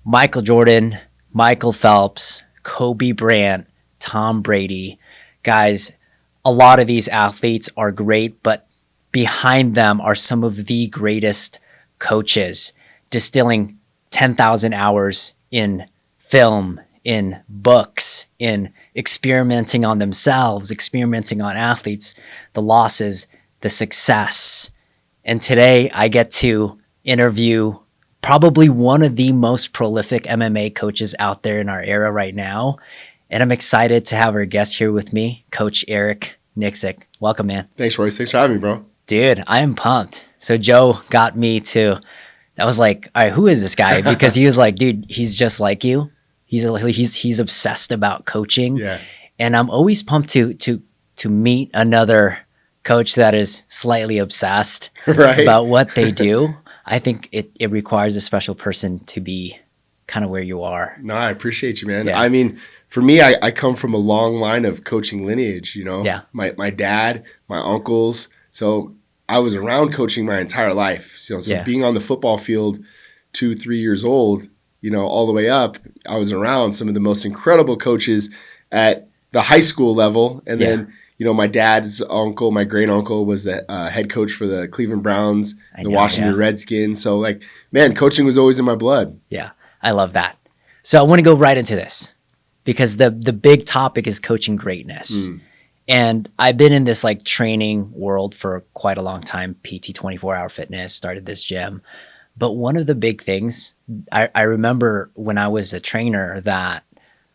Michael Jordan, Michael Phelps, Kobe Bryant, Tom Brady. Guys, a lot of these athletes are great, but behind them are some of the greatest coaches distilling 10,000 hours in film, in books, in experimenting on themselves, experimenting on athletes, the losses, the success. And today I get to interview probably one of the most prolific MMA coaches out there in our era right now. And I'm excited to have our guest here with me, Coach Eric Nicksick. Welcome, man. Thanks, Royce. Thanks for having me, bro. Dude, I am pumped. So Joe got me to, I was like, all right, who is this guy? Because he was like, dude, he's just like you. He's obsessed about coaching. Yeah. And I'm always pumped to meet another coach that is slightly obsessed Right. about what they do. I think it requires a special person to be kind of where you are. No, I appreciate you, man. Yeah. I mean, for me, I come from a long line of coaching lineage, you know. Yeah. My dad, my uncles. So I was around coaching my entire life. So Yeah. being on the football field 2-3 years old, you know, all the way up, I was around some of the most incredible coaches at the high school level. And then, you know, my dad's uncle, my great uncle, was the head coach for the Cleveland Browns, the Washington Redskins. So, like, man, coaching was always in my blood. Yeah, I love that. So I want to go right into this because the big topic is coaching greatness. And I've been in this like training world for quite a long time, PT 24-hour fitness, started this gym. But one of the big things, I remember when I was a trainer that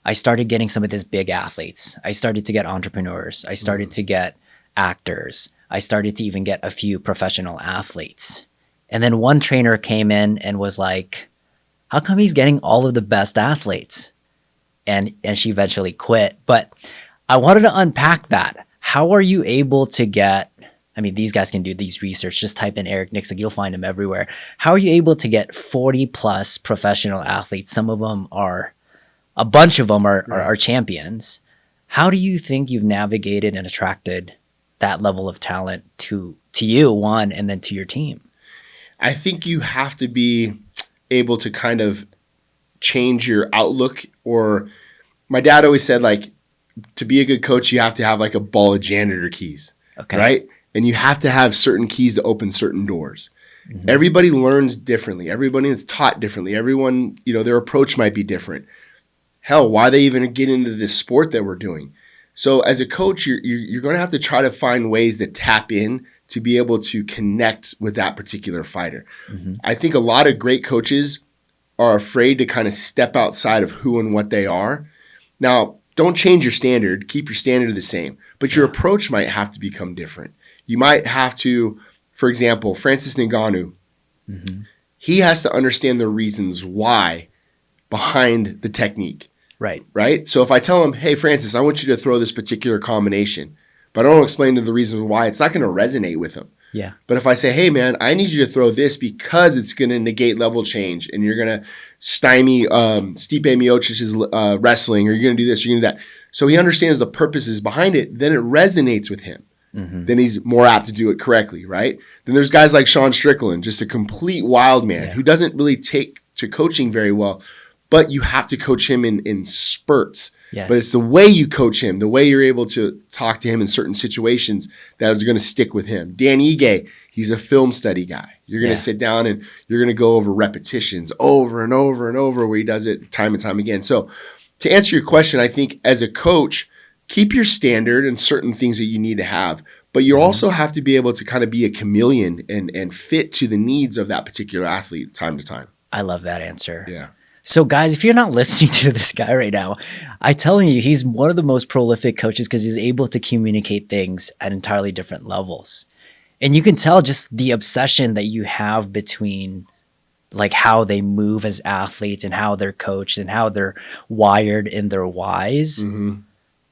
I started getting some of these big athletes. I started to get entrepreneurs. I started to get actors. I started to even get a few professional athletes. And then one trainer came in and was like, how come he's getting all of the best athletes? And she eventually quit. But I wanted to unpack that. How are you able to get, I mean, these guys can do these research. Just type in Eric Nicksick, you'll find him everywhere. How are you able to get 40 plus professional athletes? Some of them are, a bunch of them are champions. How do you think you've navigated and attracted that level of talent to you, one, and then to your team? I think you have to be able to kind of change your outlook. Or my dad always said, like, to be a good coach, you have to have like a ball of janitor keys, right? And you have to have certain keys to open certain doors. Everybody learns differently. Everybody is taught differently. Everyone, you know, their approach might be different. Hell, why they even get into this sport that we're doing? So as a coach, you're going to have to try to find ways to tap in to be able to connect with that particular fighter. I think a lot of great coaches are afraid to kind of step outside of who and what they are. Now, don't change your standard. Keep your standard the same. But your approach might have to become different. You might have to, for example, Francis Ngannou, he has to understand the reasons why behind the technique. Right? So if I tell him, hey, Francis, I want you to throw this particular combination, but I don't explain to the reasons why, it's not going to resonate with him. Yeah. But if I say, hey, man, I need you to throw this because it's going to negate level change and you're going to stymie Stipe Miocic's wrestling, or you're going to do this, you're going to do that. So he understands the purposes behind it, then it resonates with him. Then he's more apt to do it correctly, right? Then there's guys like Sean Strickland, just a complete wild man who doesn't really take to coaching very well, but you have to coach him in spurts. But it's the way you coach him, the way you're able to talk to him in certain situations that is going to stick with him. Dan Ige, he's a film study guy. You're going to sit down and you're going to go over repetitions over and over and over where he does it time and time again. So to answer your question, I think as a coach, keep your standard and certain things that you need to have, but you also have to be able to kind of be a chameleon and fit to the needs of that particular athlete time to time. I love that answer. Yeah. So guys, if you're not listening to this guy right now, I'm telling you, he's one of the most prolific coaches because he's able to communicate things at entirely different levels. And you can tell just the obsession that you have between like how they move as athletes and how they're coached and how they're wired in their whys.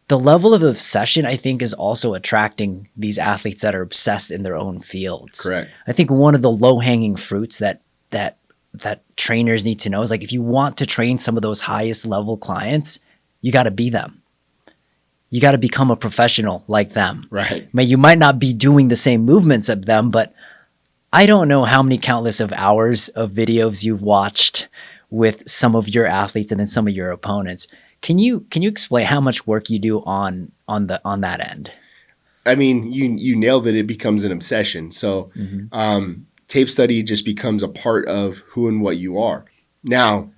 The level of obsession, I think, is also attracting these athletes that are obsessed in their own fields. Correct. I think one of the low-hanging fruits that trainers need to know is like, if you want to train some of those highest level clients, you got to be them. You got to become a professional like them. Right. You might not be doing the same movements of them, but I don't know how many countless of hours of videos you've watched with some of your athletes and then some of your opponents. Can you explain how much work you do on that end? I mean, you nailed it. It becomes an obsession. So tape study just becomes a part of who and what you are. Now,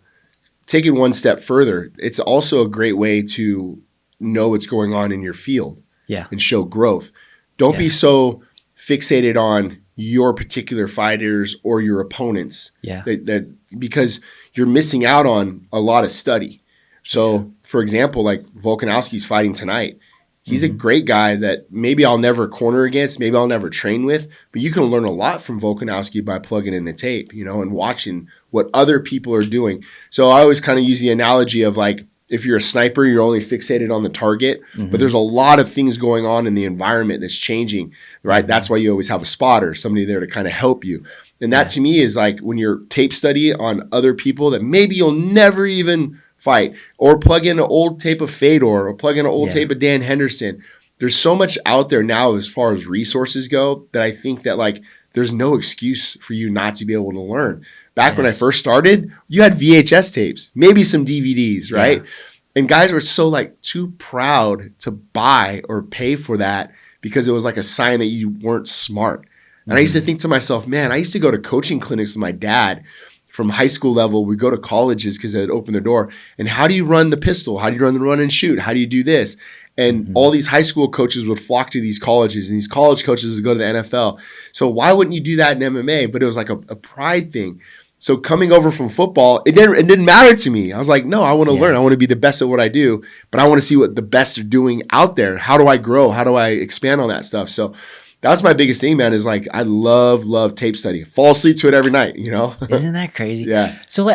take it one step further, it's also a great way to know what's going on in your field and show growth. Don't be so fixated on your particular fighters or your opponents that because you're missing out on a lot of study. So, for example, like Volkanovski's fighting tonight. He's a great guy that maybe I'll never corner against, maybe I'll never train with, but you can learn a lot from Volkanovski by plugging in the tape, and watching what other people are doing. So I always kind of use the analogy of like, if you're a sniper, you're only fixated on the target, but there's a lot of things going on in the environment that's changing, right? That's why you always have a spotter, somebody there to kind of help you. And that to me is like when you're tape study on other people that maybe you'll never even fight, or plug in an old tape of Fedor, or plug in an old tape of Dan Henderson. There's so much out there now as far as resources go that I think that like there's no excuse for you not to be able to learn. Back when I first started, you had VHS tapes, maybe some DVDs, right? Yeah. And guys were so like too proud to buy or pay for that because it was like a sign that you weren't smart. And I used to think to myself, man, I used to go to coaching clinics with my dad from high school level. We go to colleges because they'd open the door. And how do you run the pistol? How do you run the run and shoot? How do you do this? And all these high school coaches would flock to these colleges, and these college coaches would go to the NFL. So why wouldn't you do that in MMA? But it was like a pride thing. So coming over from football, it didn't matter to me. I was like, no, I want to learn. I want to be the best at what I do, but I want to see what the best are doing out there. How do I grow? How do I expand on that stuff? So that's my biggest thing, man, is like I love tape study. Fall asleep to it every night, Isn't that crazy? Yeah. So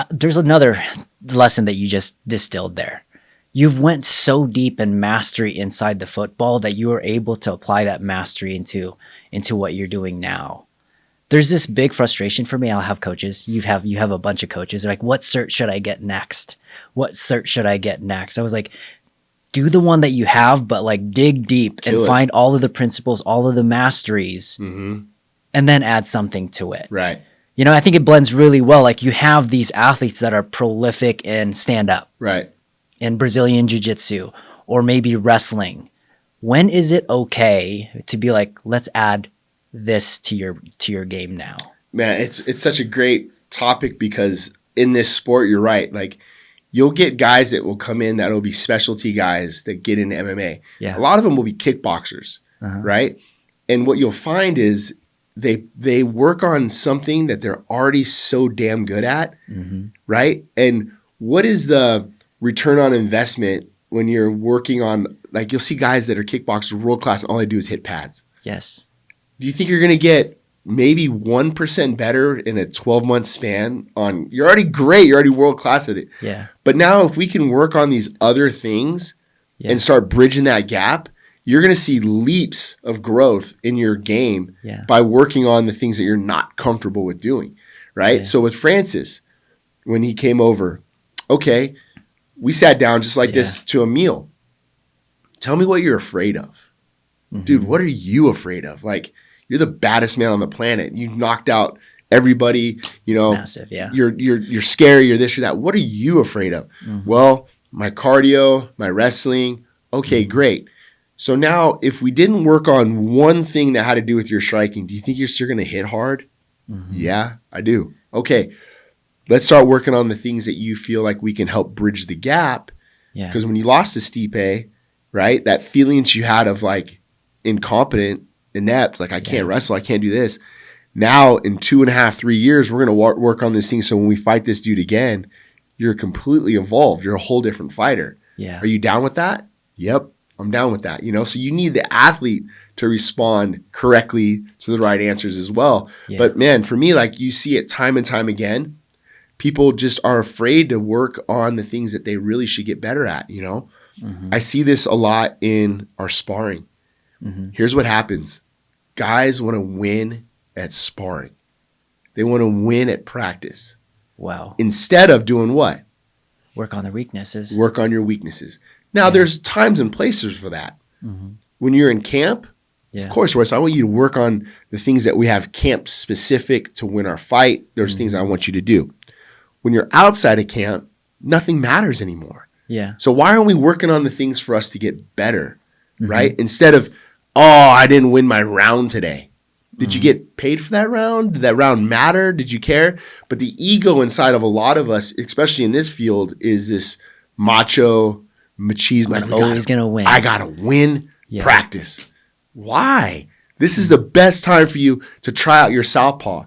there's another lesson that you just distilled there. You've went so deep in mastery inside the football that you were able to apply that mastery into what you're doing now. There's this big frustration for me. I'll have coaches. You have a bunch of coaches. They're like, what cert should I get next? What cert should I get next? I was like, do the one that you have, but like dig deep and find all of the principles, all of the masteries, and then add something to it. Right. I think it blends really well. Like you have these athletes that are prolific in stand up. Right. In Brazilian jiu-jitsu or maybe wrestling. When is it okay to be like, let's add this to your game now? Man, it's such a great topic because in this sport, you're right. Like you'll get guys that will come in that will be specialty guys that get into MMA. Yeah. A lot of them will be kickboxers, right? And what you'll find is they work on something that they're already so damn good at, right? And what is the return on investment when you're working on, like you'll see guys that are kickboxers world class and all they do is hit pads. Yes. Do you think you're going to get maybe 1% better in a 12-month span on, you're already great, you're already world class at it. Yeah. But now if we can work on these other things and start bridging that gap, you're going to see leaps of growth in your game by working on the things that you're not comfortable with doing, right? Yeah. So with Francis, when he came over, okay, we sat down just like this to a meal. Tell me what you're afraid of. Dude, what are you afraid of? Like, you're the baddest man on the planet. You knocked out everybody, It's massive, yeah. You're scary, you're this or that. What are you afraid of? Well, my cardio, my wrestling. Okay, great. So now if we didn't work on one thing that had to do with your striking, do you think you're still going to hit hard? Yeah, I do. Okay. Let's start working on the things that you feel like we can help bridge the gap. Yeah. Because when you lost to Stipe, right, that feelings you had of like incompetent, inept, like I can't wrestle, I can't do this. Now in 2.5, 3 years, we're going to work on this thing. So when we fight this dude again, you're completely evolved. You're a whole different fighter. Yeah. Are you down with that? Yep, I'm down with that. So you need the athlete to respond correctly to the right answers as well. Yeah. But man, for me, like you see it time and time again. People just are afraid to work on the things that they really should get better at, I see this a lot in our sparring. Here's what happens. Guys want to win at sparring. They want to win at practice. Wow. Instead of doing what? Work on their weaknesses. Work on your weaknesses. Now, there's times and places for that. When you're in camp, of course, Royce, I want you to work on the things that we have camp specific to win our fight. There's things I want you to do. when you're outside of camp, nothing matters anymore. Yeah. So why aren't we working on the things for us to get better, right? Instead of, oh, I didn't win my round today. Did you get paid for that round? Did that round matter? Did you care? But the ego inside of a lot of us, especially in this field, is this macho machismo. I'm always going to win. I got to win practice. Why? This is the best time for you to try out your southpaw,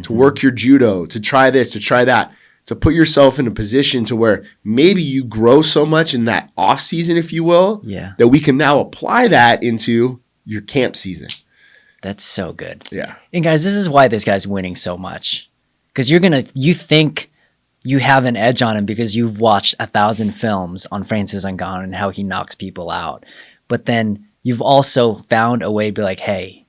to work your judo, to try this, to try that, to put yourself in a position to where maybe you grow so much in that off season, if you will, that we can now apply that into your camp season. That's so good. Yeah. And guys, this is why this guy's winning so much. Because you think you have an edge on him because you've watched 1,000 films on Francis Ngannou and how he knocks people out. But then you've also found a way to be like, hey,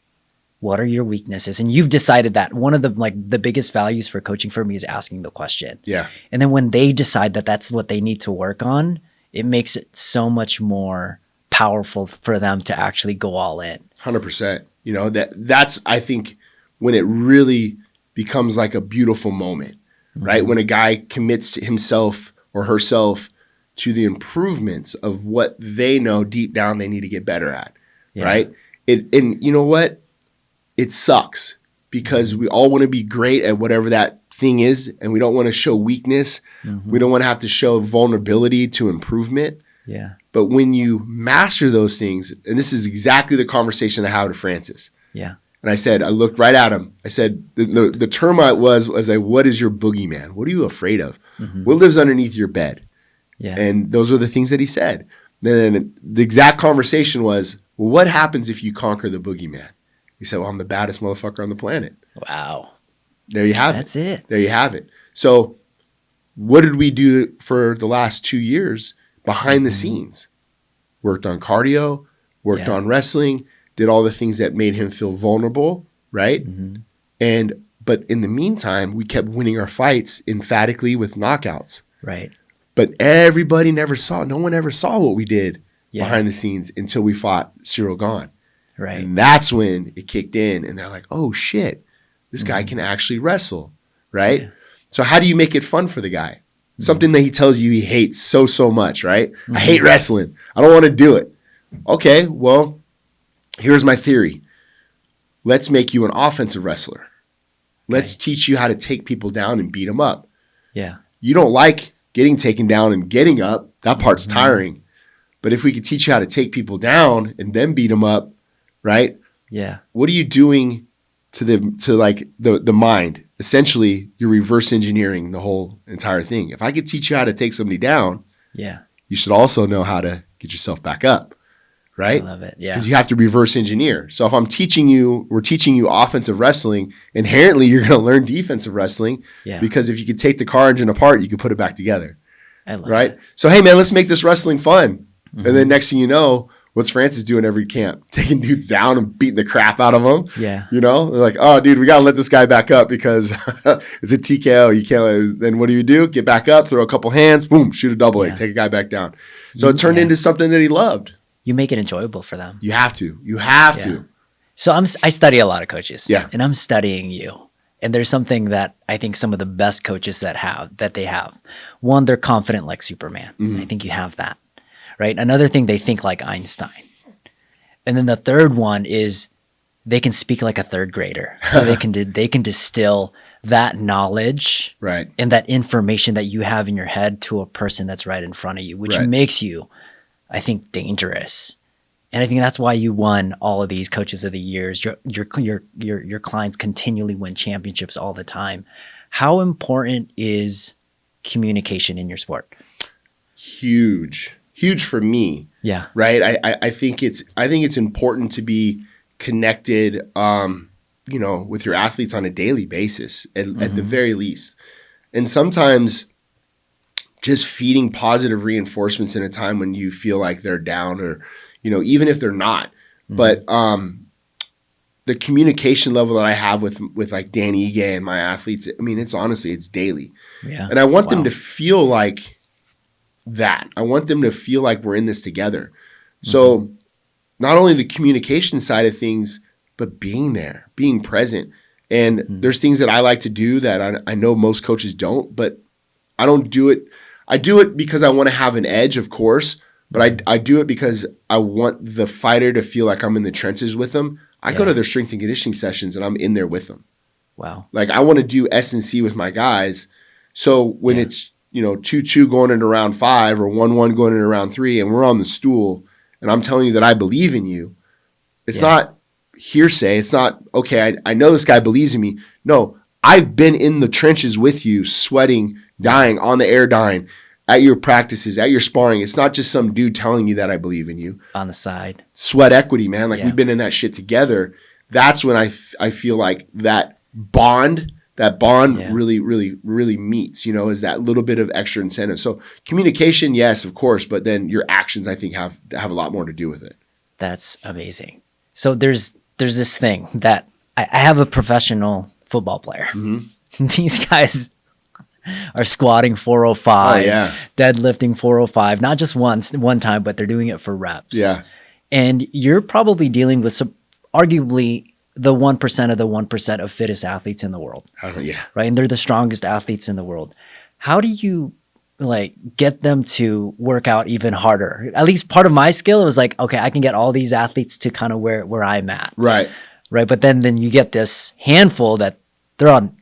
what are your weaknesses? And you've decided that one of the biggest values for coaching for me is asking the question. Yeah. And then when they decide that that's what they need to work on, it makes it so much more powerful for them to actually go all in. 100%. You know, that's, I think, when it really becomes like a beautiful moment, right? When a guy commits himself or herself to the improvements of what they know deep down they need to get better at, right? And you know what? It sucks because we all want to be great at whatever that thing is, and we don't want to show weakness. We don't want to have to show vulnerability to improvement. Yeah. But when you master those things, and this is exactly the conversation I had with Francis. Yeah. And I looked right at him. I said, the term was like, what is your boogeyman? What are you afraid of? What lives underneath your bed? Yeah. And those were the things that he said. Then the exact conversation was, well, what happens if you conquer the boogeyman? He said, well, I'm the baddest motherfucker on the planet. Wow. There you have it. That's it. There you have it. So what did we do for the last 2 years behind the scenes? Worked on cardio, worked on wrestling, did all the things that made him feel vulnerable, right? But in the meantime, we kept winning our fights emphatically with knockouts. Right. But no one ever saw what we did behind the scenes until we fought Cyril Gahn. Right. And that's when it kicked in and they're like, oh shit, this guy can actually wrestle, right? Yeah. So how do you make it fun for the guy? Something that he tells you he hates so much, right? I hate wrestling. I don't want to do it. Okay, well, here's my theory. Let's make you an offensive wrestler. Let's teach you how to take people down and beat them up. Yeah. You don't like getting taken down and getting up. That part's tiring. But if we could teach you how to take people down and then beat them up, right? Yeah. What are you doing to the mind? Essentially, you're reverse engineering the whole entire thing. If I could teach you how to take somebody down, you should also know how to get yourself back up, right? I love it. Yeah. Because you have to reverse engineer. So if we're teaching you offensive wrestling, inherently you're going to learn defensive wrestling. Yeah. Because if you could take the car engine apart, you could put it back together. I love right? it. So hey man, let's make this wrestling fun. And then next thing you know, what's Francis doing every camp? Taking dudes down and beating the crap out of them. Yeah. You know, they're like, oh, dude, we got to let this guy back up because it's a TKO. You can't. Then what do? Get back up, throw a couple hands, boom, shoot a double leg, take a guy back down. So it turned into something that he loved. You make it enjoyable for them. You have to. You have to. So I study a lot of coaches. Yeah. And I'm studying you. And there's something that I think some of the best coaches that they have. One, they're confident like Superman. I think you have that. Right? Another thing, they think like Einstein. And then the third one is they can speak like a third grader. So they can distill that knowledge and that information that you have in your head to a person that's right in front of you, which makes you, I think, dangerous. And I think that's why you won all of these coaches of the years. Your clients continually win championships all the time. How important is communication in your sport? Huge for me. Yeah. Right. I think it's important to be connected, with your athletes on a daily basis at the very least. And sometimes just feeding positive reinforcements in a time when you feel like they're down or, even if they're not, but, the communication level that I have with like Dan Ige and my athletes, I mean, it's daily. Yeah. And I want them to feel like that. I want them to feel like we're in this together. So not only the communication side of things, but being there, being present. And there's things that I like to do that I know most coaches don't, but I don't do it. I do it because I want to have an edge, of course, but I do it because I want the fighter to feel like I'm in the trenches with them. I go to their strength and conditioning sessions and I'm in there with them. Wow. Like I want to do S&C with my guys. So when it's, 2-2 going into round 5 or 1-1 going into round 3 and we're on the stool and I'm telling you that I believe in you, it's not hearsay. It's not, okay, I know this guy believes in me. No, I've been in the trenches with you, sweating, dying, on the air dying, at your practices, at your sparring. It's not just some dude telling you that I believe in you. On the side. Sweat equity, man. Like we've been in that shit together. That's when I feel like that bond really, really, really meets, is that little bit of extra incentive. So communication, yes, of course, but then your actions, I think, have a lot more to do with it. That's amazing. So there's this thing that I have a professional football player. Mm-hmm. These guys are squatting 405, deadlifting 405, not just one time, but they're doing it for reps. Yeah. And you're probably dealing with arguably the 1% of the 1% of fittest athletes in the world. Yeah. Right. And they're the strongest athletes in the world. How do you get them to work out even harder? At least part of my skill was like, okay, I can get all these athletes to kind of where I'm at. Right. Right. But then you get this handful that they're on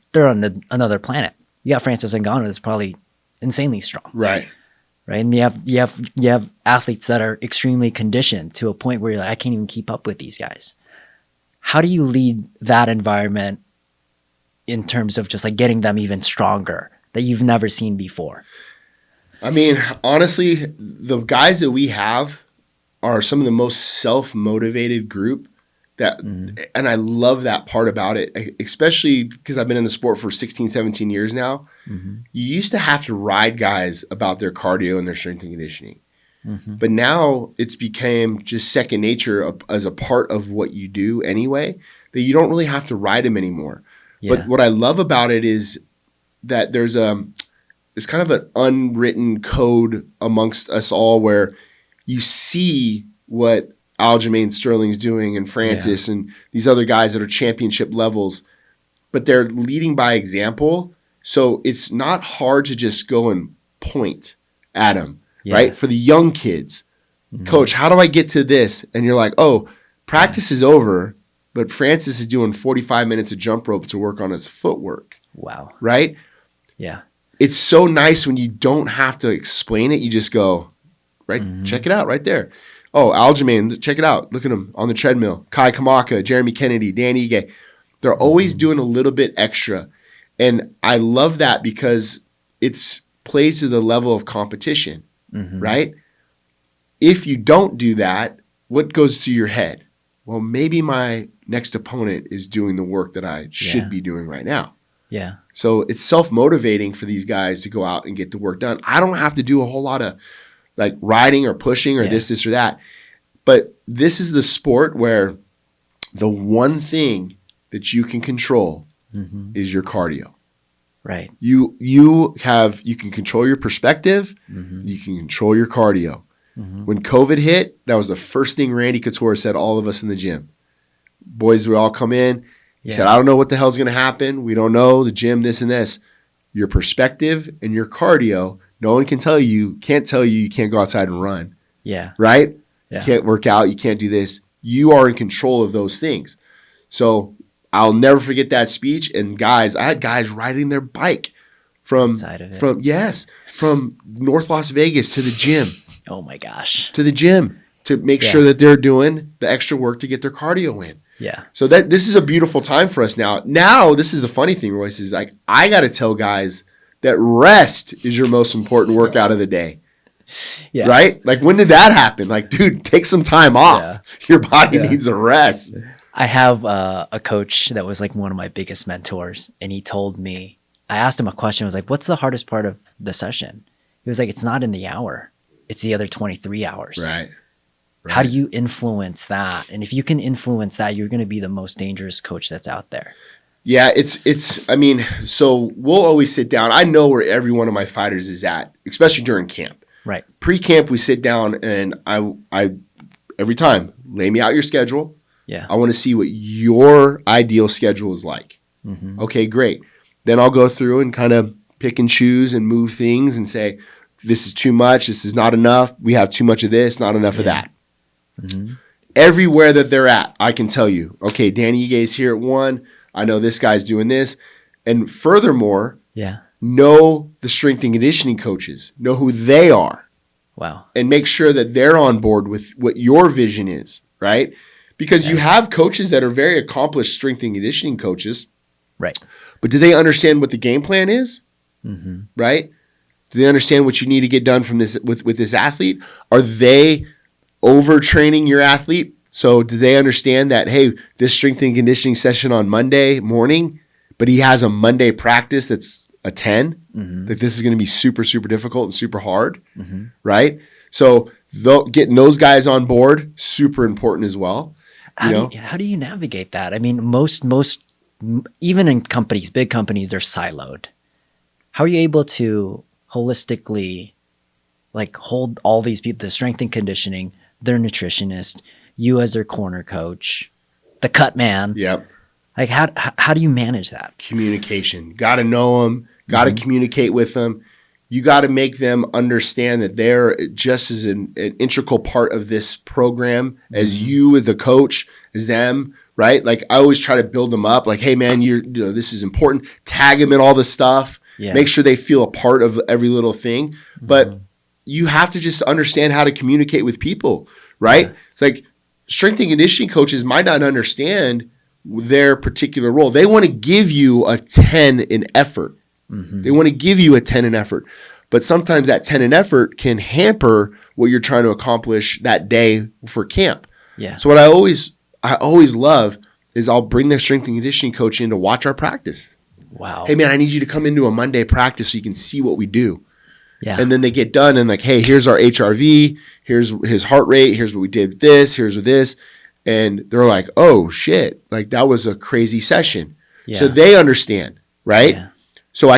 another planet. You got Francis Ngannou that's probably insanely strong. Right. Right. And you have athletes that are extremely conditioned to a point where you're like, I can't even keep up with these guys. How do you lead that environment in terms of just like getting them even stronger that you've never seen before? I mean, honestly, the guys that we have are some of the most self-motivated group and I love that part about it, especially because I've been in the sport for 16, 17 years now. Mm-hmm. You used to have to ride guys about their cardio and their strength and conditioning. Mm-hmm. But now it's became just second nature as a part of what you do anyway, that you don't really have to ride them anymore. Yeah. But what I love about it is that there's kind of an unwritten code amongst us all where you see what Aljamain Sterling's doing and Francis and these other guys that are championship levels, but they're leading by example. So it's not hard to just go and point at them, right? For the young kids, Coach, how do I get to this? And you're like, oh, practice is over, but Francis is doing 45 minutes of jump rope to work on his footwork. Wow. Right? Yeah. It's so nice when you don't have to explain it. You just go, right? Mm-hmm. Check it out right there. Oh, Aljamain, check it out. Look at him on the treadmill. Kai Kamaka, Jeremy Kennedy, Dan Ige. They're always doing a little bit extra. And I love that because it plays to the level of competition, right? If you don't do that, what goes through your head? Well, maybe my next opponent is doing the work that I should be doing right now. Yeah. So it's self-motivating for these guys to go out and get the work done. I don't have to do a whole lot of like riding or pushing or this or that. But this is the sport where the one thing that you can control is your cardio. Right. You can control your perspective. You can control your cardio. When COVID hit, that was the first thing Randy Couture said, all of us in the gym. Boys would all come in. He said, I don't know what the hell's going to happen. We don't know, the gym, this and this. Your perspective and your cardio, no one can't tell you you can't go outside and run. Yeah. Right? Yeah. You can't work out. You can't do this. You are in control of those things. So I'll never forget that speech. And guys, I had guys riding their bike from North Las Vegas to the gym. Oh my gosh. To the gym to make sure that they're doing the extra work to get their cardio in. Yeah. So this is a beautiful time for us now. Now, this is the funny thing, Royce, is like I got to tell guys that rest is your most important workout of the day. Yeah. Right? Like when did that happen? Like, dude, take some time off. Yeah. Your body needs a rest. I have a coach that was like one of my biggest mentors, and he told me, I asked him a question. I was like, what's the hardest part of the session? He was like, it's not in the hour. It's the other 23 hours. Right. How do you influence that? And if you can influence that, you're going to be the most dangerous coach that's out there. Yeah, so we'll always sit down. I know where every one of my fighters is at, especially during camp. Right. Pre-camp, we sit down and I every time, lay me out your schedule. Yeah. I want to see what your ideal schedule is like. Okay, great. Then I'll go through and kind of pick and choose and move things and say, this is too much, this is not enough, we have too much of this, not enough of that. Mm-hmm. Everywhere that they're at, I can tell you, okay, Danny Ega's here at 1, I know this guy's doing this. And furthermore, know the strength and conditioning coaches, know who they are. Wow. And make sure that they're on board with what your vision is, right? Because you have coaches that are very accomplished strength and conditioning coaches. Right. But do they understand what the game plan is? Mm-hmm. Right? Do they understand what you need to get done from this with this athlete? Are they overtraining your athlete? So do they understand that, hey, this strength and conditioning session on Monday morning, but he has a Monday practice that's a 10, that this is going to be super, super difficult and super hard, right? So getting those guys on board, super important as well. How do you navigate that? I mean, most even in companies, big companies, they're siloed. How are you able to holistically like hold all these people, the strength and conditioning, their nutritionist, you as their corner coach, the cut man? Yep. Like how do you manage that? Communication. Got to know them. Got to communicate with them. You got to make them understand that they're just as an integral part of this program as you, as the coach, as them, right? Like I always try to build them up. Like, hey man, this is important. Tag them in all the stuff. Yeah. Make sure they feel a part of every little thing. But you have to just understand how to communicate with people, right? Yeah. It's like strength and conditioning coaches might not understand their particular role. They want to give you a 10 in effort. They want to give you a 10 in effort. But sometimes that 10 in effort can hamper what you're trying to accomplish that day for camp. Yeah. So what I always love is I'll bring the strength and conditioning coach in to watch our practice. Wow. Hey man, I need you to come into a Monday practice so you can see what we do. Yeah. And then they get done and like, hey, here's our HRV, here's his heart rate, here's what we did with this, here's with this. And they're like, oh shit, like that was a crazy session. Yeah. So they understand, right? Yeah. So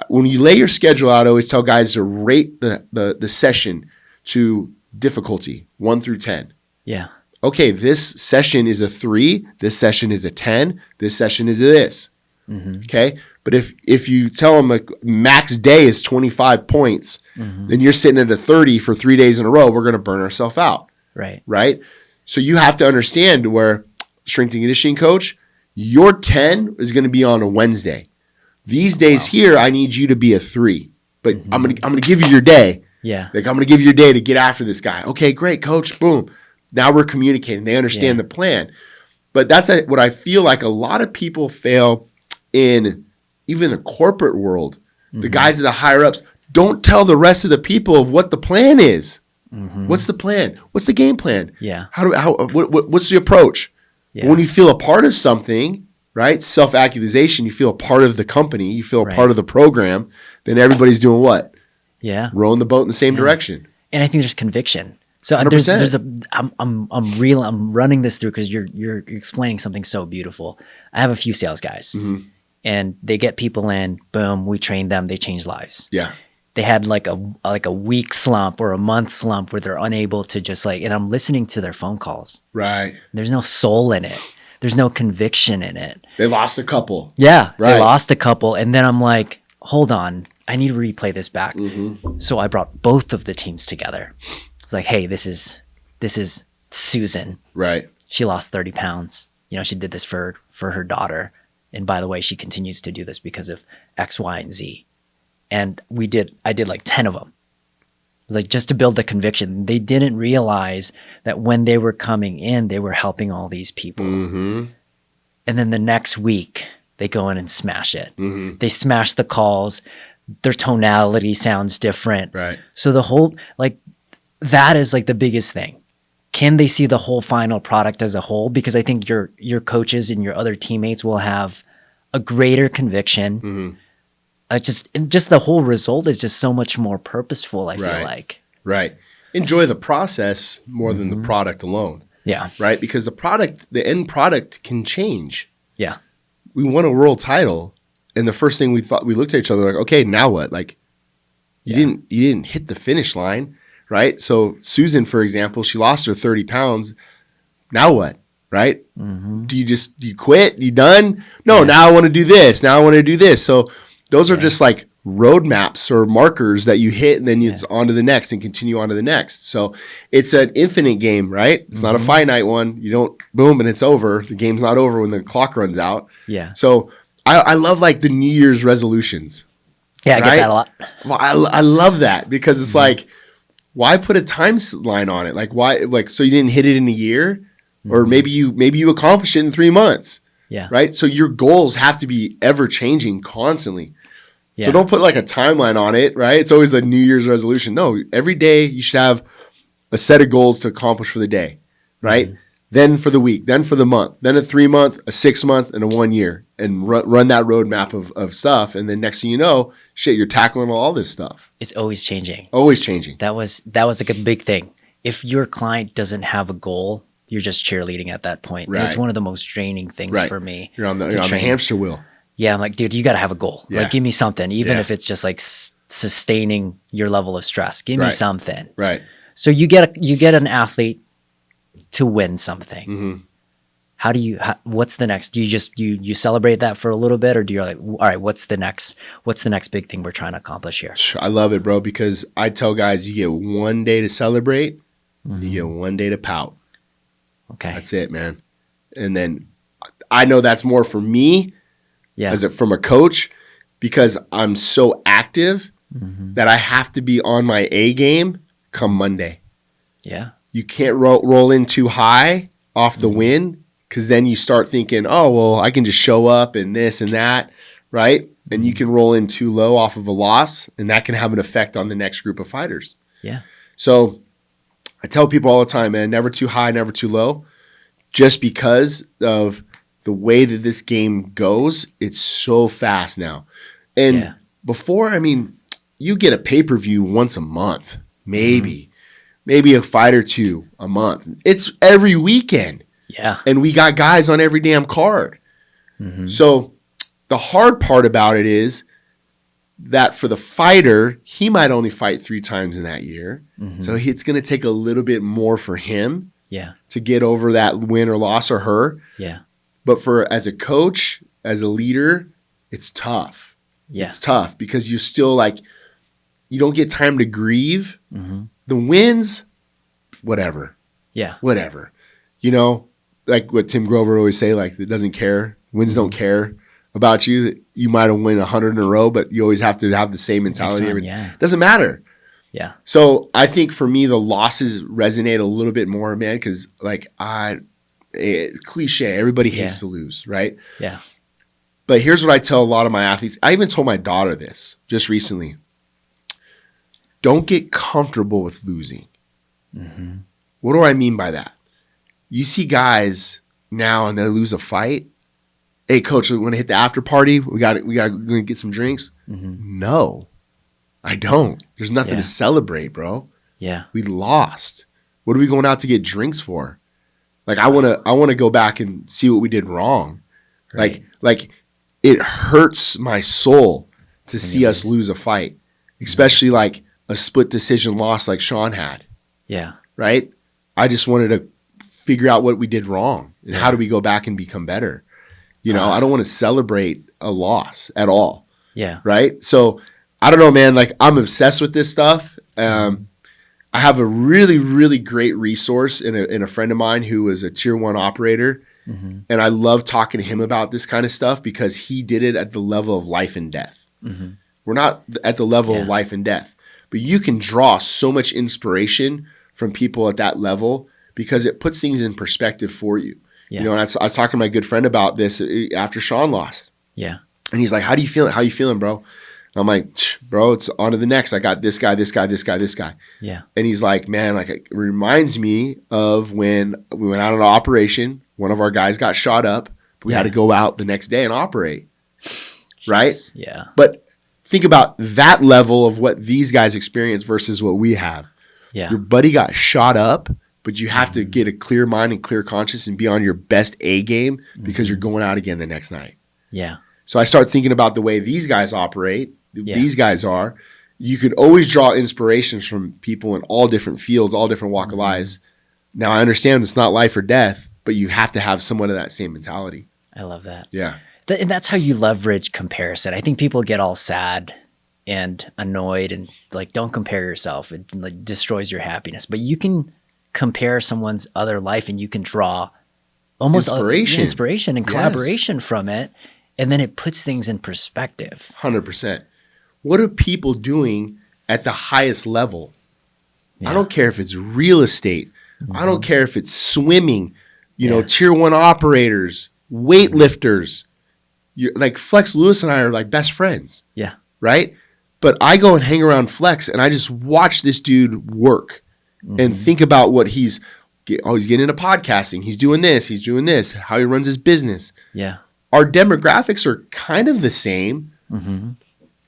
when you lay your schedule out, I always tell guys to rate the session to difficulty 1 through 10. Yeah. Okay, this session is a 3, this session is a 10, this session is a this. Okay? But if you tell them like max day is 25 points, then you're sitting at a 30 for 3 days in a row, we're going to burn ourselves out. Right. Right? So you have to understand where strength and conditioning coach, your 10 is going to be on a Wednesday. These days here, I need you to be a 3, but I'm gonna give you your day. Yeah, like I'm gonna give you your day to get after this guy. Okay, great, coach. Boom. Now we're communicating. They understand the plan. But that's what I feel like a lot of people fail in, even the corporate world. The guys at the higher ups don't tell the rest of the people of what the plan is. What's the plan? What's the game plan? Yeah. What's the approach? Yeah. When you feel a part of something, right? Self-actualization, you feel a part of the company, you feel a part of the program, then everybody's doing what? Yeah. Rowing the boat in the same direction. And I think there's conviction. So 100%. I'm running this through because you're explaining something so beautiful. I have a few sales guys and they get people in, boom, we train them, they change lives. Yeah. They had like a week slump or a month slump where they're unable to just and I'm listening to their phone calls. Right. There's no soul in it. There's no conviction in it. They lost a couple. Yeah, right. They lost a couple. And then I'm like, hold on, I need to replay this back. So I brought both of the teams together. It's like, hey, this is Susan. Right. She lost 30 pounds. She did this for her daughter. And by the way, she continues to do this because of X, Y, and Z. And I did like 10 of them. It was like just to build the conviction. They didn't realize that when they were coming in, they were helping all these people. And then the next week, they go in and smash it. They smash the calls. Their tonality sounds different. Right. So the whole, that is like the biggest thing. Can they see the whole final product as a whole? Because I think your coaches and your other teammates will have a greater conviction. Just the whole result is just so much more purposeful, I feel like. Right. Enjoy the process more than the product alone. Yeah. Right? Because the end product can change. Yeah. We won a world title, and the first thing we looked at each other like, okay, now what? Like, you didn't hit the finish line, right? So Susan, for example, she lost her 30 pounds. Now what? Right? Do you quit? You done? No, now I want to do this. Now I want to do this. So those are just like roadmaps or markers that you hit, and then it's on to the next and continue on to the next. So it's an infinite game, right? It's not a finite one. You don't boom and it's over. The game's not over when the clock runs out. Yeah. So I love like the New Year's resolutions. Yeah, I get that a lot. Well, I love that because it's like, why put a timeline on it? Like why, like, so you didn't hit it in a year, or maybe you accomplished it in 3 months. Yeah. Right. So your goals have to be ever changing constantly. Yeah. So don't put like a timeline on it, right? It's always a New Year's resolution. No, every day you should have a set of goals to accomplish for the day, right? Then for the week, then for the month, then a 3 month, a 6 month, and a 1 year, and run that roadmap of stuff. And then next thing you know, shit, you're tackling all this stuff. It's always changing. Always changing. That was like a big thing. If your client doesn't have a goal, you're just cheerleading at that point. Right. And it's one of the most draining things for me. You're on the hamster wheel. Yeah, I'm like, dude, you got to have a goal. Yeah. Like, give me something, even if it's just like sustaining your level of stress. Give me something. Right. So you get an athlete to win something. What's the next? Do you just you celebrate that for a little bit, or do you like, all right, what's the next big thing we're trying to accomplish here? I love it, bro, because I tell guys you get 1 day to celebrate, you get 1 day to pout. Okay. That's it, man. And then I know that's more for me. Yeah. From a coach, because I'm so active that I have to be on my A game come Monday. Yeah. You can't roll in too high off the win, because then you start thinking, oh, well, I can just show up and this and that, right? And you can roll in too low off of a loss, and that can have an effect on the next group of fighters. Yeah. So I tell people all the time, man, never too high, never too low, just because of the way that this game goes. It's so fast now. And before, I mean, you get a pay-per-view once a month, maybe a fight or two a month. It's every weekend. Yeah. And we got guys on every damn card. So the hard part about it is that for the fighter, he might only fight 3 times in that year. So it's going to take a little bit more for him to get over that win or loss, or her. Yeah. But as a coach, as a leader, it's tough. Yeah. It's tough because you still you don't get time to grieve. The wins, whatever. Yeah. Whatever. You know, like what Tim Grover always say, like, it doesn't care. Wins don't care about you. You might have won 100 in a row, but you always have to have the same mentality. It doesn't matter. Yeah. So I think for me, the losses resonate a little bit more, man, because cliche, everybody hates to lose, right? Yeah. But here's what I tell a lot of my athletes. I even told my daughter this just recently. Don't get comfortable with losing. What do I mean by that? You see guys now and they lose a fight. Hey, coach, we want to hit the after party. We're going to get some drinks. No, I don't. There's nothing to celebrate, bro. Yeah. We lost. What are we going out to get drinks for? Like, I want to go back and see what we did wrong. Right. Like it hurts my soul to see us lose a fight, especially like a split decision loss like Sean had. Yeah. Right. I just wanted to figure out what we did wrong and how do we go back and become better. You know, I don't want to celebrate a loss at all. Yeah. Right. So I don't know, man. Like, I'm obsessed with this stuff. I have a really, really great resource in a friend of mine who was a tier 1 operator. And I love talking to him about this kind of stuff because he did it at the level of life and death. We're not at the level of life and death, but you can draw so much inspiration from people at that level because it puts things in perspective for you. Yeah. You know, and I was talking to my good friend about this after Sean lost. Yeah. And he's like, how do you feel? How you feeling, bro? And I'm like, bro, it's on to the next. I got this guy, this guy, this guy, this guy. Yeah. And he's like, man, like, it reminds me of when we went out on an operation. One of our guys got shot up. We had to go out the next day and operate. Right? Yeah. But think about that level of what these guys experience versus what we have. Yeah. Your buddy got shot up, but you have to get a clear mind and clear conscience and be on your best A game because you're going out again the next night. Yeah. So I start thinking about the way these guys operate. These guys are. You could always draw inspirations from people in all different fields, all different walk of lives. Now, I understand it's not life or death, but you have to have somewhat of that same mentality. I love that. Yeah. And that's how you leverage comparison. I think people get all sad and annoyed and like, don't compare yourself. It like destroys your happiness. But you can compare someone's other life and you can draw almost inspiration and collaboration from it. And then it puts things in perspective. 100%. What are people doing at the highest level? I don't care if it's real estate. I don't care if it's swimming, you know, tier 1 operators, weightlifters. Like Flex Lewis and I are like best friends. Yeah. Right? But I go and hang around Flex and I just watch this dude work and think about what he's getting into podcasting. He's doing this, how he runs his business. Yeah. Our demographics are kind of the same,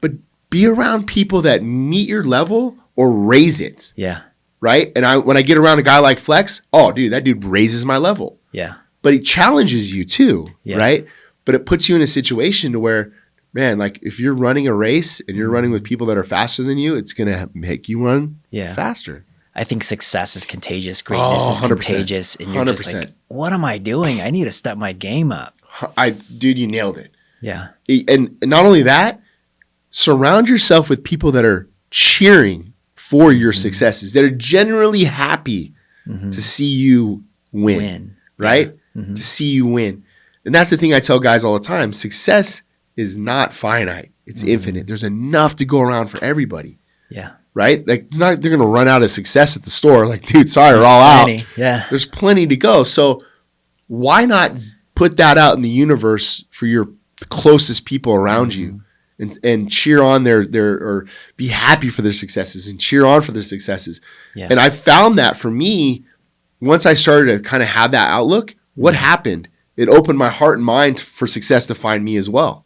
but be around people that meet your level or raise it. Yeah. Right? And when I get around a guy like Flex, oh, dude, that dude raises my level. Yeah. But he challenges you too, right? But it puts you in a situation to where, man, like if you're running a race and you're running with people that are faster than you, it's going to make you run faster. I think success is contagious. Greatness is contagious. And you're 100%. Just like, what am I doing? I need to step my game up. Dude, you nailed it. Yeah. And not only that, surround yourself with people that are cheering for your successes, that are generally happy to see you win. Right? To see you win. And that's the thing I tell guys all the time. Success is not finite. It's infinite. There's enough to go around for everybody. Yeah. Right? Like they're going to run out of success at the store. Like, dude, sorry, we're all out. Yeah. There's plenty to go. So why not put that out in the universe for your closest people around you and cheer on their or be happy for their successes and cheer on for their successes. Yeah. And I found that for me, once I started to kind of have that outlook, what happened? It opened my heart and mind for success to find me as well.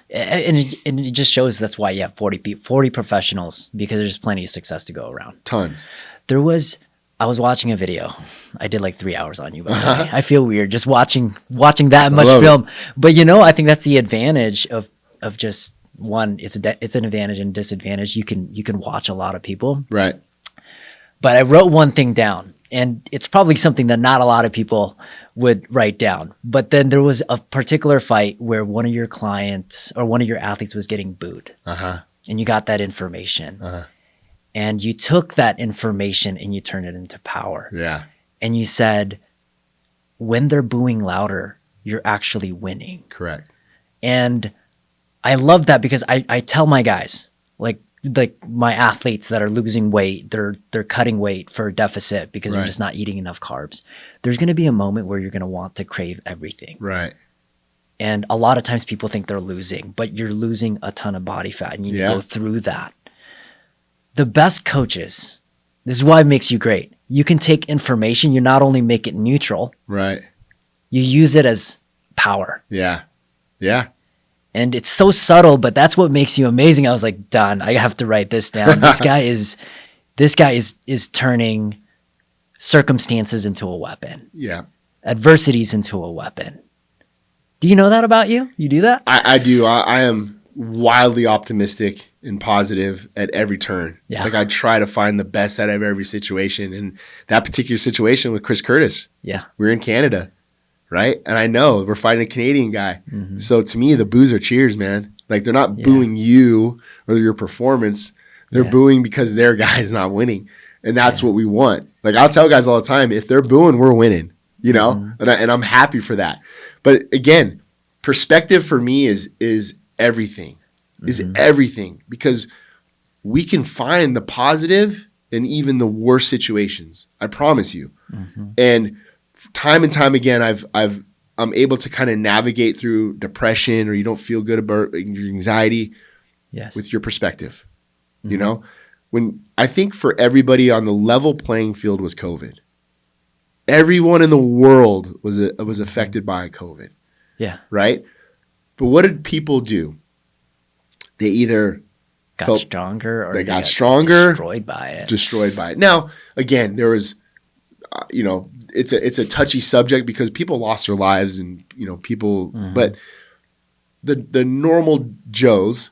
And it just shows that's why you have 40 professionals, because there's plenty of success to go around. Tons. I was watching a video. I did like 3 hours on you, by the way. I feel weird just watching that much film. But you know, I think that's the advantage of just one. It's an advantage and disadvantage. You can watch a lot of people. Right. But I wrote one thing down, and it's probably something that not a lot of people would write down. But then there was a particular fight where one of your clients or one of your athletes was getting booed. And you got that information. And you took that information and you turned it into power. Yeah. And you said, when they're booing louder, you're actually winning. Correct. And I love that, because I tell my guys, like my athletes that are losing weight, they're cutting weight for a deficit because they're just not eating enough carbs. There's going to be a moment where you're going to want to crave everything. Right. And a lot of times people think they're losing, but you're losing a ton of body fat, and you need to go through that. The best coaches, this is why it makes you great. You can take information, you not only make it neutral, right? You use it as power. Yeah. Yeah. And it's so subtle, but that's what makes you amazing. I was like, done. I have to write this down. This guy is turning circumstances into a weapon. Yeah. Adversities into a weapon. Do you know that about you? You do that? I do. I am wildly optimistic and positive at every turn. Yeah. Like I try to find the best out of every situation. And that particular situation with Chris Curtis. Yeah. We're in Canada. Right? And I know we're fighting a Canadian guy. So to me, the boos are cheers, man. Like they're not booing you or your performance. They're booing because their guy's not winning. And that's what we want. Like I'll tell guys all the time, if they're booing, we're winning, you know? And I'm happy for that. But again, perspective for me is everything. Is everything. Because we can find the positive in even the worst situations. I promise you. And time and time again, I'm able to kind of navigate through depression, or you don't feel good about your anxiety with your perspective. You know, when I think for everybody on the level playing field was COVID. Everyone in the world was affected by COVID. Yeah. Right. But what did people do? They either got stronger, or they got stronger, destroyed by it. Now, again, there was, it's a touchy subject because people lost their lives, and people. But the normal Joes,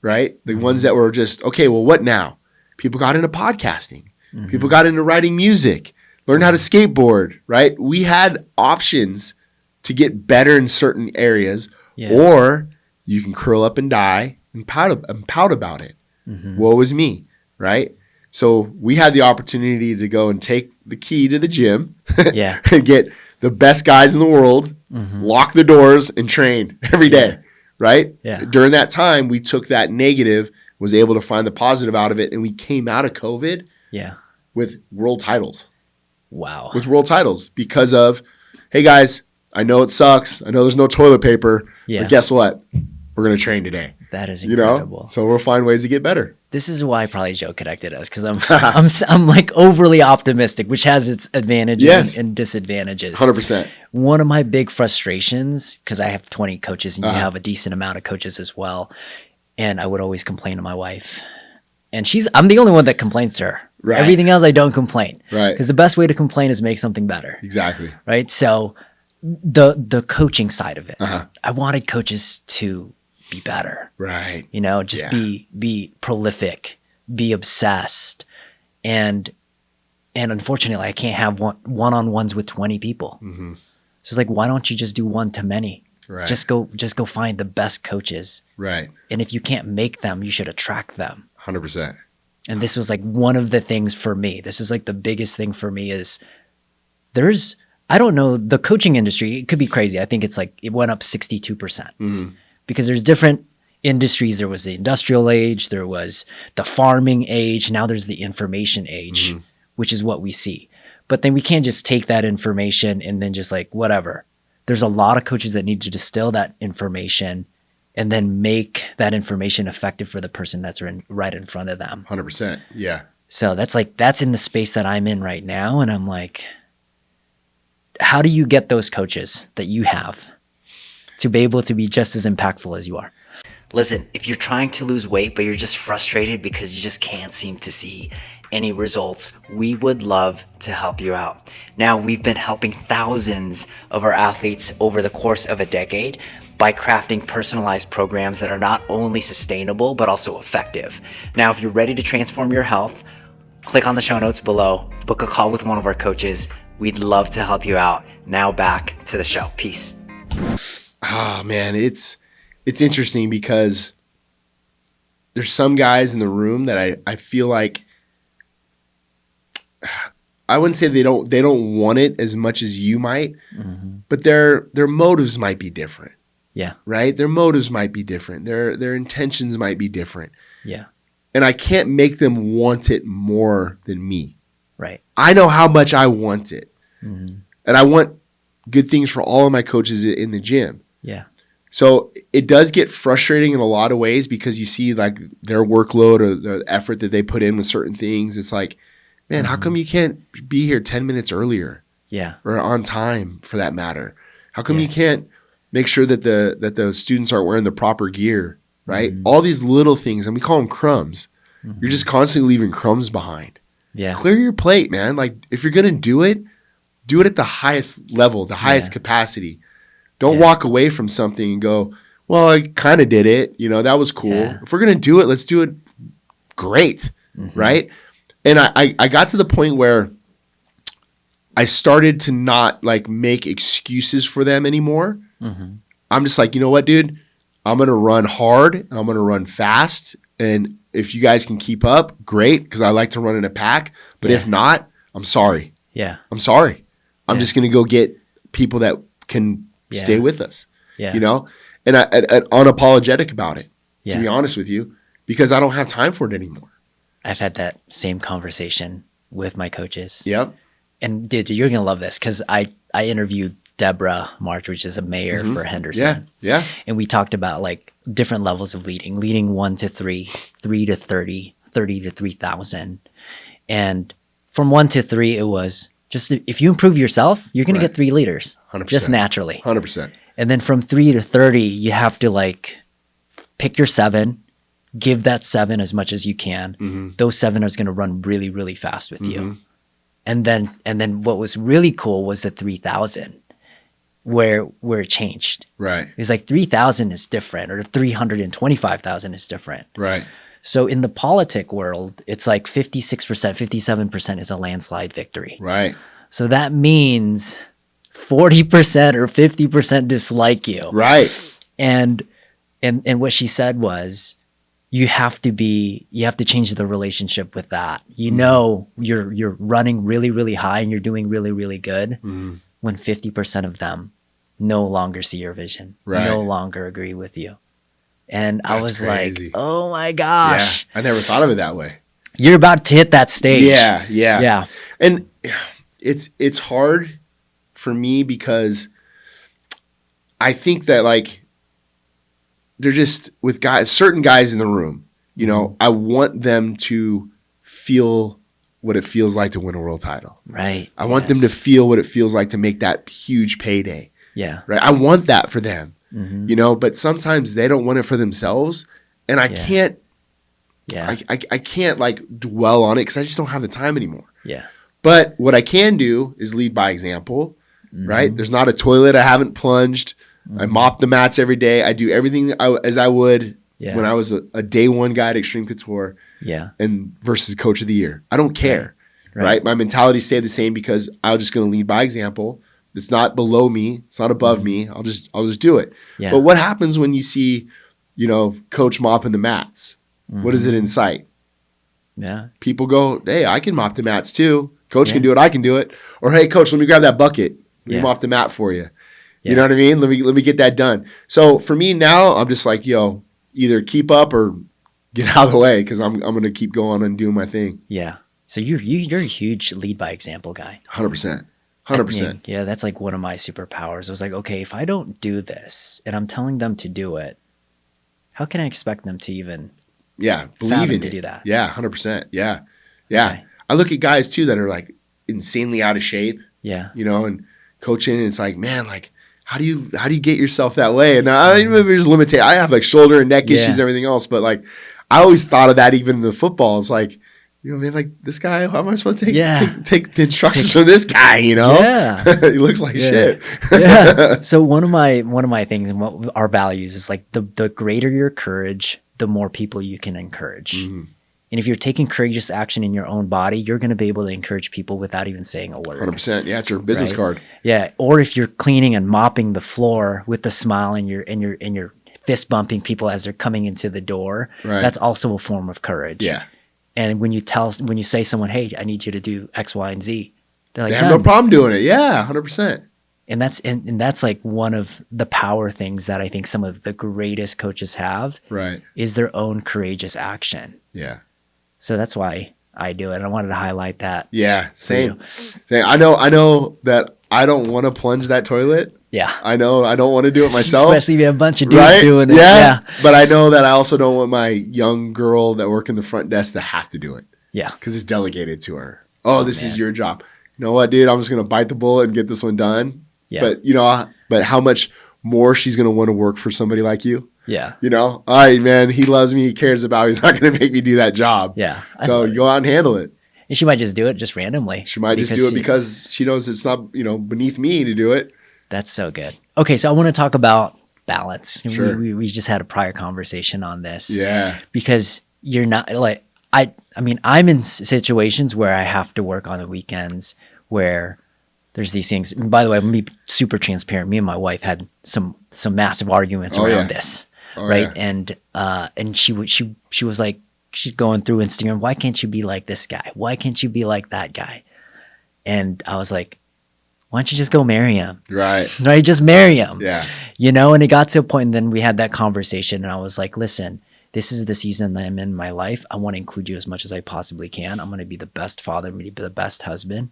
right? The ones that were just okay. Well, what now? People got into podcasting. People got into writing music. Learned how to skateboard. Right? We had options to get better in certain areas, or you can curl up and die and pout about it. Woe is me, right? So we had the opportunity to go and take the key to the gym and get the best guys in the world, lock the doors, and train every day, right? Yeah. During that time, we took that negative, was able to find the positive out of it, and we came out of COVID with world titles. Wow. With world titles because of, hey guys, I know it sucks. I know there's no toilet paper, but guess what? We're going to train today. That is incredible. You know? So we'll find ways to get better. This is why probably Joe connected us, because I'm like overly optimistic, which has its advantages and disadvantages. 100%. One of my big frustrations, because I have 20 coaches and you have a decent amount of coaches as well, and I would always complain to my wife, and I'm the only one that complains to her. Right. Everything else I don't complain. Right. Because the best way to complain is make something better. Exactly. Right. So the coaching side of it, I wanted coaches to be better. Right. You know, just be prolific, be obsessed. And unfortunately I can't have one-on-ones with 20 people. So it's like, why don't you just do one to many? Right. Just go find the best coaches. Right. And if you can't make them, you should attract them. 100%. And this was like one of the things for me. This is like the biggest thing for me is I don't know, the coaching industry, it could be crazy. I think it's like, it went up 62%. Because there's different industries. There was the industrial age, there was the farming age, now there's the information age, which is what we see. But then we can't just take that information and then just like, whatever. There's a lot of coaches that need to distill that information and then make that information effective for the person that's right in front of them. 100%. Yeah. So that's in the space that I'm in right now. And I'm like, how do you get those coaches that you have to be able to be just as impactful as you are? Listen, if you're trying to lose weight, but you're just frustrated because you just can't seem to see any results, we would love to help you out. Now, we've been helping thousands of our athletes over the course of a decade by crafting personalized programs that are not only sustainable, but also effective. Now, if you're ready to transform your health, click on the show notes below, book a call with one of our coaches. We'd love to help you out. Now back to the show. Peace. Ah, man, it's interesting because there's some guys in the room that I feel like, I wouldn't say they don't want it as much as you might, but their motives might be different. Yeah. Right? Their motives might be different. Their intentions might be different. Yeah. And I can't make them want it more than me. Right. I know how much I want it. And I want good things for all of my coaches in the gym. Yeah. So it does get frustrating in a lot of ways because you see like their workload or the effort that they put in with certain things. It's like, man, how come you can't be here 10 minutes earlier? Yeah. Or on time for that matter? How come you can't make sure that the students are wearing the proper gear, right? All these little things, and we call them crumbs. You're just constantly leaving crumbs behind. Yeah. Clear your plate, man. Like if you're going to do it at the highest level, the highest capacity. Don't walk away from something and go, well, I kind of did it. You know, that was cool. Yeah. If we're going to do it, let's do it great, right? And I got to the point where I started to not like make excuses for them anymore. I'm just like, you know what, dude? I'm going to run hard and I'm going to run fast. And if you guys can keep up, great, because I like to run in a pack. But if not, I'm sorry. Yeah. I'm sorry. I'm just going to go get people that can stay with us, you know? And I'm unapologetic about it, to be honest with you, because I don't have time for it anymore. I've had that same conversation with my coaches. Yep. And dude, you're going to love this because I interviewed Deborah March, which is a mayor for Henderson. Yeah. And we talked about like different levels of leading 1 to 3, 3 to 30, 30 to 3,000. And from 1 to 3, it was just if you improve yourself, you're going to get 3 leaders 100%. just naturally. 100%. And then from 3 to 30, you have to like pick your 7, give that 7 as much as you can. Those 7 are going to run really, really fast with you. And then what was really cool was the 3,000 where it changed. Right. It was like 3,000 is different or 325,000 is different. Right. So in the politic world, it's like 56%, 57% is a landslide victory. Right. So that means 40% or 50% dislike you. Right. And what she said was, you have to change the relationship with that. You know, you're running really, really high and you're doing really, really good when 50% of them no longer see your vision, no longer agree with you. And I was crazy. like, oh my gosh. Yeah, I never thought of it that way. You're about to hit that stage. Yeah. And it's hard for me because I think that like they're just with certain guys in the room, you know, I want them to feel what it feels like to win a world title. Right. I want them to feel what it feels like to make that huge payday. Yeah. Right. I want that for them, you know, but sometimes they don't want it for themselves. And I can't, I can't like dwell on it because I just don't have the time anymore. Yeah. But what I can do is lead by example, right? There's not a toilet I haven't plunged. I mop the mats every day. I do everything as I would when I was a day one guy at Extreme Couture and versus coach of the year. I don't care, right? My mentality stayed the same because I'm just going to lead by example. It's not below me. It's not above me. I'll just do it. Yeah. But what happens when you see, you know, coach mopping the mats? What does it incite? Yeah. People go, hey, I can mop the mats too. Coach can do it. I can do it. Or, hey, coach, let me grab that bucket. Let me mop the mat for you. You know what I mean? Let me get that done. So for me now, I'm just like, yo, either keep up or get out of the way because I'm going to keep going and doing my thing. Yeah. So you're a huge lead by example guy. 100%. I mean, yeah, that's like one of my superpowers. I was like, okay, if I don't do this and I'm telling them to do it, how can I expect them to even believe in to it? do that? Yeah, 100%. Yeah. Okay. I look at guys too that are like insanely out of shape. Yeah. You know, and coaching, and it's like, man, like how do you get yourself that way? And I don't even know if there's limitation. I have like shoulder and neck issues, everything else, but like I always thought of that even in the football. It's like, you know, man, like this guy, how am I supposed to take the instructions from this guy? You know, he looks like shit. So one of my things and what our values is like the greater your courage, the more people you can encourage. And if you're taking courageous action in your own body, you're going to be able to encourage people without even saying a word. 100%. Yeah, it's your business card. Yeah, or if you're cleaning and mopping the floor with a smile and you're fist bumping people as they're coming into the door, that's also a form of courage. Yeah. And when you say someone, hey, I need you to do X, Y, and Z, they're like, they have no problem doing it. Yeah, 100%. And that's like one of the power things that I think some of the greatest coaches have. Right. Is their own courageous action. Yeah. So that's why I do it. I wanted to highlight that. Yeah, same. I know that I don't want to plunge that toilet. Yeah. I know I don't want to do it myself. Especially if you have a bunch of dudes doing it. Yeah. But I know that I also don't want my young girl that work in the front desk to have to do it. Yeah. Because it's delegated to her. This is your job. You know what, dude? I'm just going to bite the bullet and get this one done. Yeah. But, you know, how much more she's going to want to work for somebody like you? Yeah. You know, all right, man, he loves me. He cares about me. He's not going to make me do that job. Yeah. So you go out and handle it. And she might just do it just randomly. She might just do it because she knows it's not, you know, beneath me to do it. That's so good. Okay, so I want to talk about balance. Sure. We just had a prior conversation on this. Yeah. Because you're not like I mean, I'm in situations where I have to work on the weekends where there's these things. And by the way, I'm gonna be super transparent. Me and my wife had some massive arguments around this. Right. Yeah. And she was like, she's going through Instagram. Why can't you be like this guy? Why can't you be like that guy? And I was like, why don't you just go marry him? Right. Right. Just marry him. Yeah. You know, and it got to a point and then we had that conversation and I was like, listen, this is the season that I'm in my life. I want to include you as much as I possibly can. I'm going to be the best father. I'm going to be the best husband,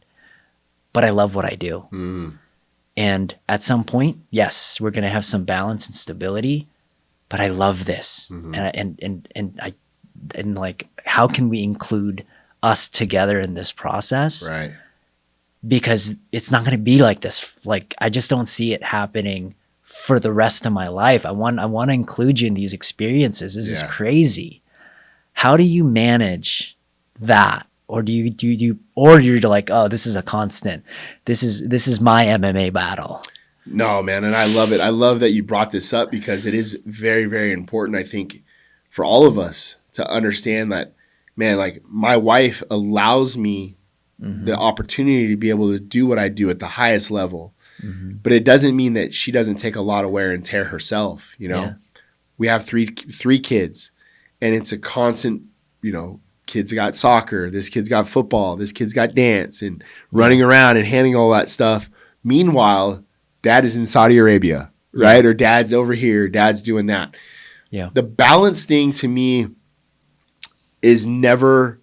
but I love what I do. And at some point, yes, we're going to have some balance and stability, but I love this. And like, how can we include us together in this process? Right. Because it's not going to be like this. Like, I just don't see it happening for the rest of my life. I want to include you in these experiences. This is crazy. How do you manage that? Or do you or you're like, oh, this is a constant. This is my MMA battle. No, man, and I love it. I love that you brought this up because it is very, very important, I think, for all of us to understand that, man, like my wife allows me the opportunity to be able to do what I do at the highest level. But it doesn't mean that she doesn't take a lot of wear and tear herself. You know, we have three kids, and it's a constant, kids got soccer, this kid's got football, this kid's got dance, and running around and handling all that stuff. Meanwhile, dad is in Saudi Arabia, right? Or dad's over here, dad's doing that. Yeah. The balance thing to me is never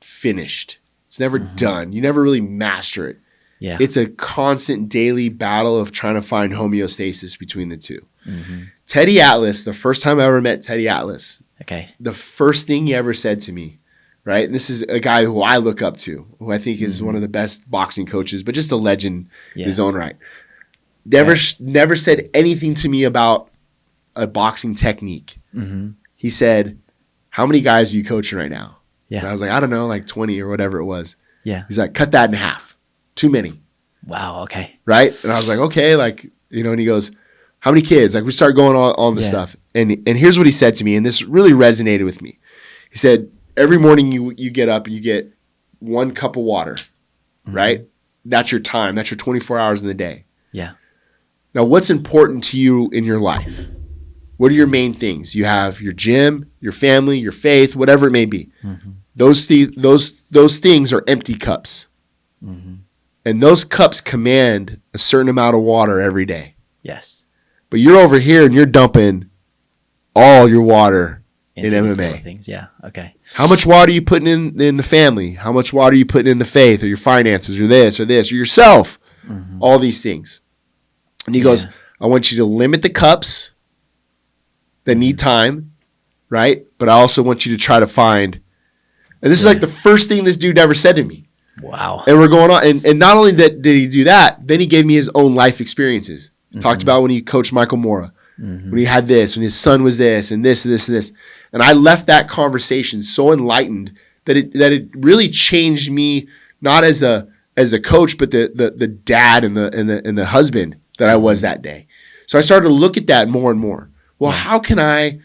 finished. It's never done. You never really master it. Yeah. It's a constant daily battle of trying to find homeostasis between the two. Teddy Atlas, the first time I ever met Teddy Atlas, okay, the first thing he ever said to me, right? And this is a guy who I look up to, who I think is one of the best boxing coaches, but just a legend in his own right. Never said anything to me about a boxing technique. He said, how many guys are you coaching right now? Yeah. And I was like, I don't know, like 20 or whatever it was. Yeah. He's like, cut that in half. Too many. Wow. Okay. Right? And I was like, okay, like, and he goes, how many kids? Like, we start going on the stuff. And here's what he said to me, and this really resonated with me. He said, every morning you get up and you get 1 cup of water, right? That's your time. That's your 24 hours in the day. Yeah. Now, what's important to you in your life? What are your main things? You have your gym, your family, your faith, whatever it may be. Those things are empty cups. And those cups command a certain amount of water every day. Yes. But you're over here and you're dumping all your water in MMA. Things. Yeah. Okay. How much water are you putting in the family? How much water are you putting in the faith or your finances or this or yourself? All these things. And he goes, I want you to limit the cups that need time, right? But I also want you to try to find, and this is like the first thing this dude ever said to me. Wow. And we're going on. And not only did he do that, then he gave me his own life experiences. He talked about when he coached Michael Mora, when he had this, when his son was this, and this, and this, and this. And I left that conversation so enlightened that it really changed me, not as a coach, but the dad and the husband that I was that day. So I started to look at that more and more. Well, how can I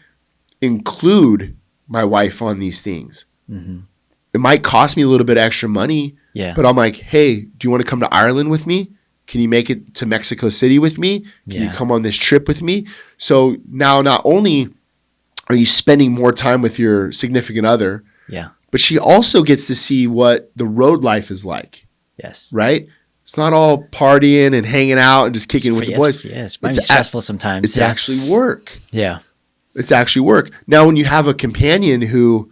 include my wife on these things? It might cost me a little bit of extra money, but I'm like, hey, do you want to come to Ireland with me? Can you make it to Mexico City with me? Can you come on this trip with me? So now not only are you spending more time with your significant other, but she also gets to see what the road life is like. Yes. Right? It's not all partying and hanging out and just kicking with the boys. It's stressful sometimes. It's actually work. Yeah. It's actually work. Now, when you have a companion who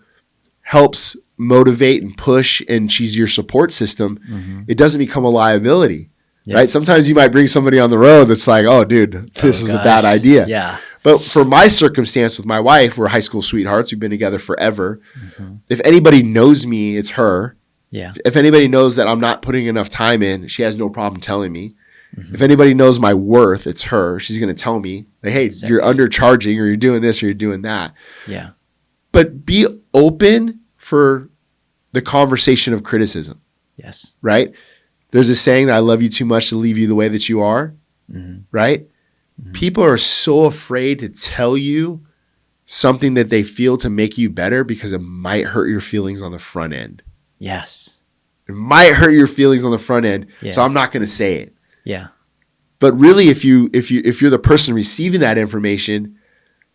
helps motivate and push and she's your support system, it doesn't become a liability. Right? Sometimes you might bring somebody on the road that's like, oh, dude, this is a bad idea. Yeah. But for my circumstance with my wife, we're high school sweethearts. We've been together forever. If anybody knows me, it's her. Yeah. If anybody knows that I'm not putting enough time in, she has no problem telling me. If anybody knows my worth, it's her. She's going to tell me, like, hey, you're undercharging or you're doing this or you're doing that. Yeah. But be open for the conversation of criticism. Yes. Right? There's a saying that I love you too much to leave you the way that you are. Right? People are so afraid to tell you something that they feel to make you better because it might hurt your feelings on the front end. Yes. It might hurt your feelings on the front end. So I'm not going to say it. Yeah. But really, if you're the person receiving that information,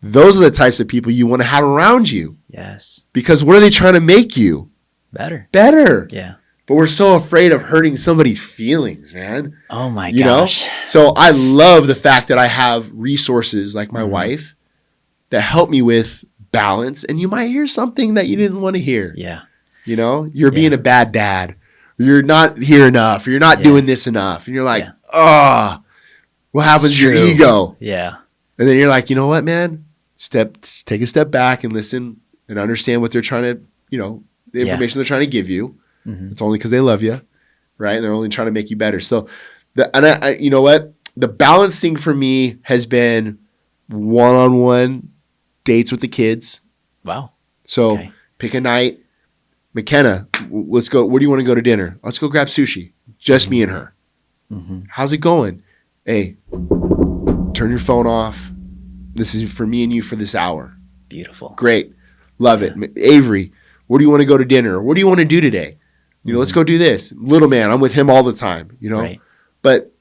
those are the types of people you want to have around you. Yes. Because what are they trying to make you? Better. Yeah. But we're so afraid of hurting somebody's feelings, man. Oh my gosh. gosh. So I love the fact that I have resources like my wife that help me with balance. And you might hear something that you didn't want to hear. Yeah. You're being a bad dad. You're not here enough. You're not doing this enough. And you're like, what happens to your ego? Yeah. And then you're like, you know what, man? Take a step back and listen and understand what they're trying to, the information they're trying to give you. It's only because they love you, right? And they're only trying to make you better. So, you know what? The balance thing for me has been one-on-one dates with the kids. Wow. So pick a night. McKenna, let's go. Where do you want to go to dinner? Let's go grab sushi. Just me and her. How's it going? Hey, turn your phone off. This is for me and you for this hour. Beautiful. Great. Love it. Avery, where do you want to go to dinner? What do you want to do today? Let's go do this. Little man, I'm with him all the time, Right. But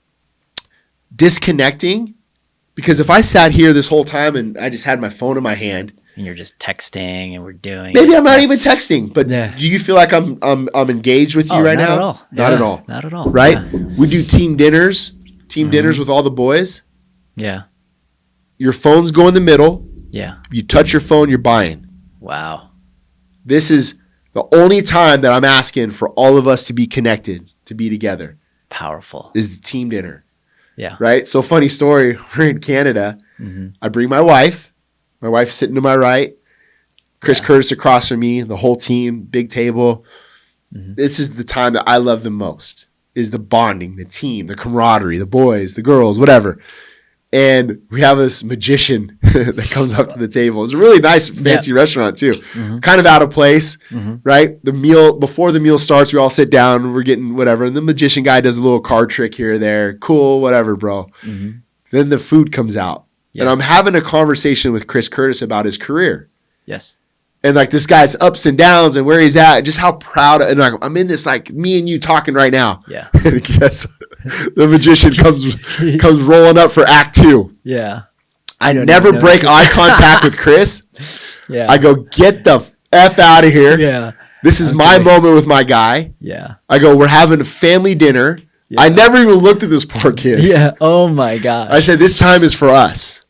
disconnecting, because if I sat here this whole time and I just had my phone in my hand And you're just texting and we're doing Maybe I'm not even texting, but Yeah. do you feel like I'm engaged with you right not now? At all. Not at all. Not at all. Right? Yeah. We do team dinners with all the boys. Yeah. Your phones go in the middle. Yeah. You touch your phone, you're buying. Wow. This is the only time that I'm asking for all of us to be connected, to be together, Powerful. is the team dinner. Yeah. Right? So funny story. We're in Canada. I bring my wife. My wife's sitting to my right. Chris Curtis across from me. The whole team. Big table. This is the time that I love the most. Is the bonding, the team, the camaraderie, the boys, the girls, whatever. And we have this magician that comes up to the table. It's a really nice, fancy restaurant too. Kind of out of place, right? The meal, before the meal starts, we all sit down. We're getting whatever. And the magician guy does a little card trick here or there. Cool, whatever, bro. Then the food comes out. Yeah. And I'm having a conversation with Chris Curtis about his career. Yes. And like this guy's ups and downs and where he's at, just how proud. And like, I'm in this, like me and you talking right now. Yeah. And guess the magician comes rolling up for act 2. Yeah. I never break eye contact with Chris. Yeah. I go, get the F out of here. Yeah. This is my moment with my guy. Yeah. I go, we're having a family dinner. Yeah. I never even looked at this poor kid. Yeah. Oh my God. I said, this time is for us.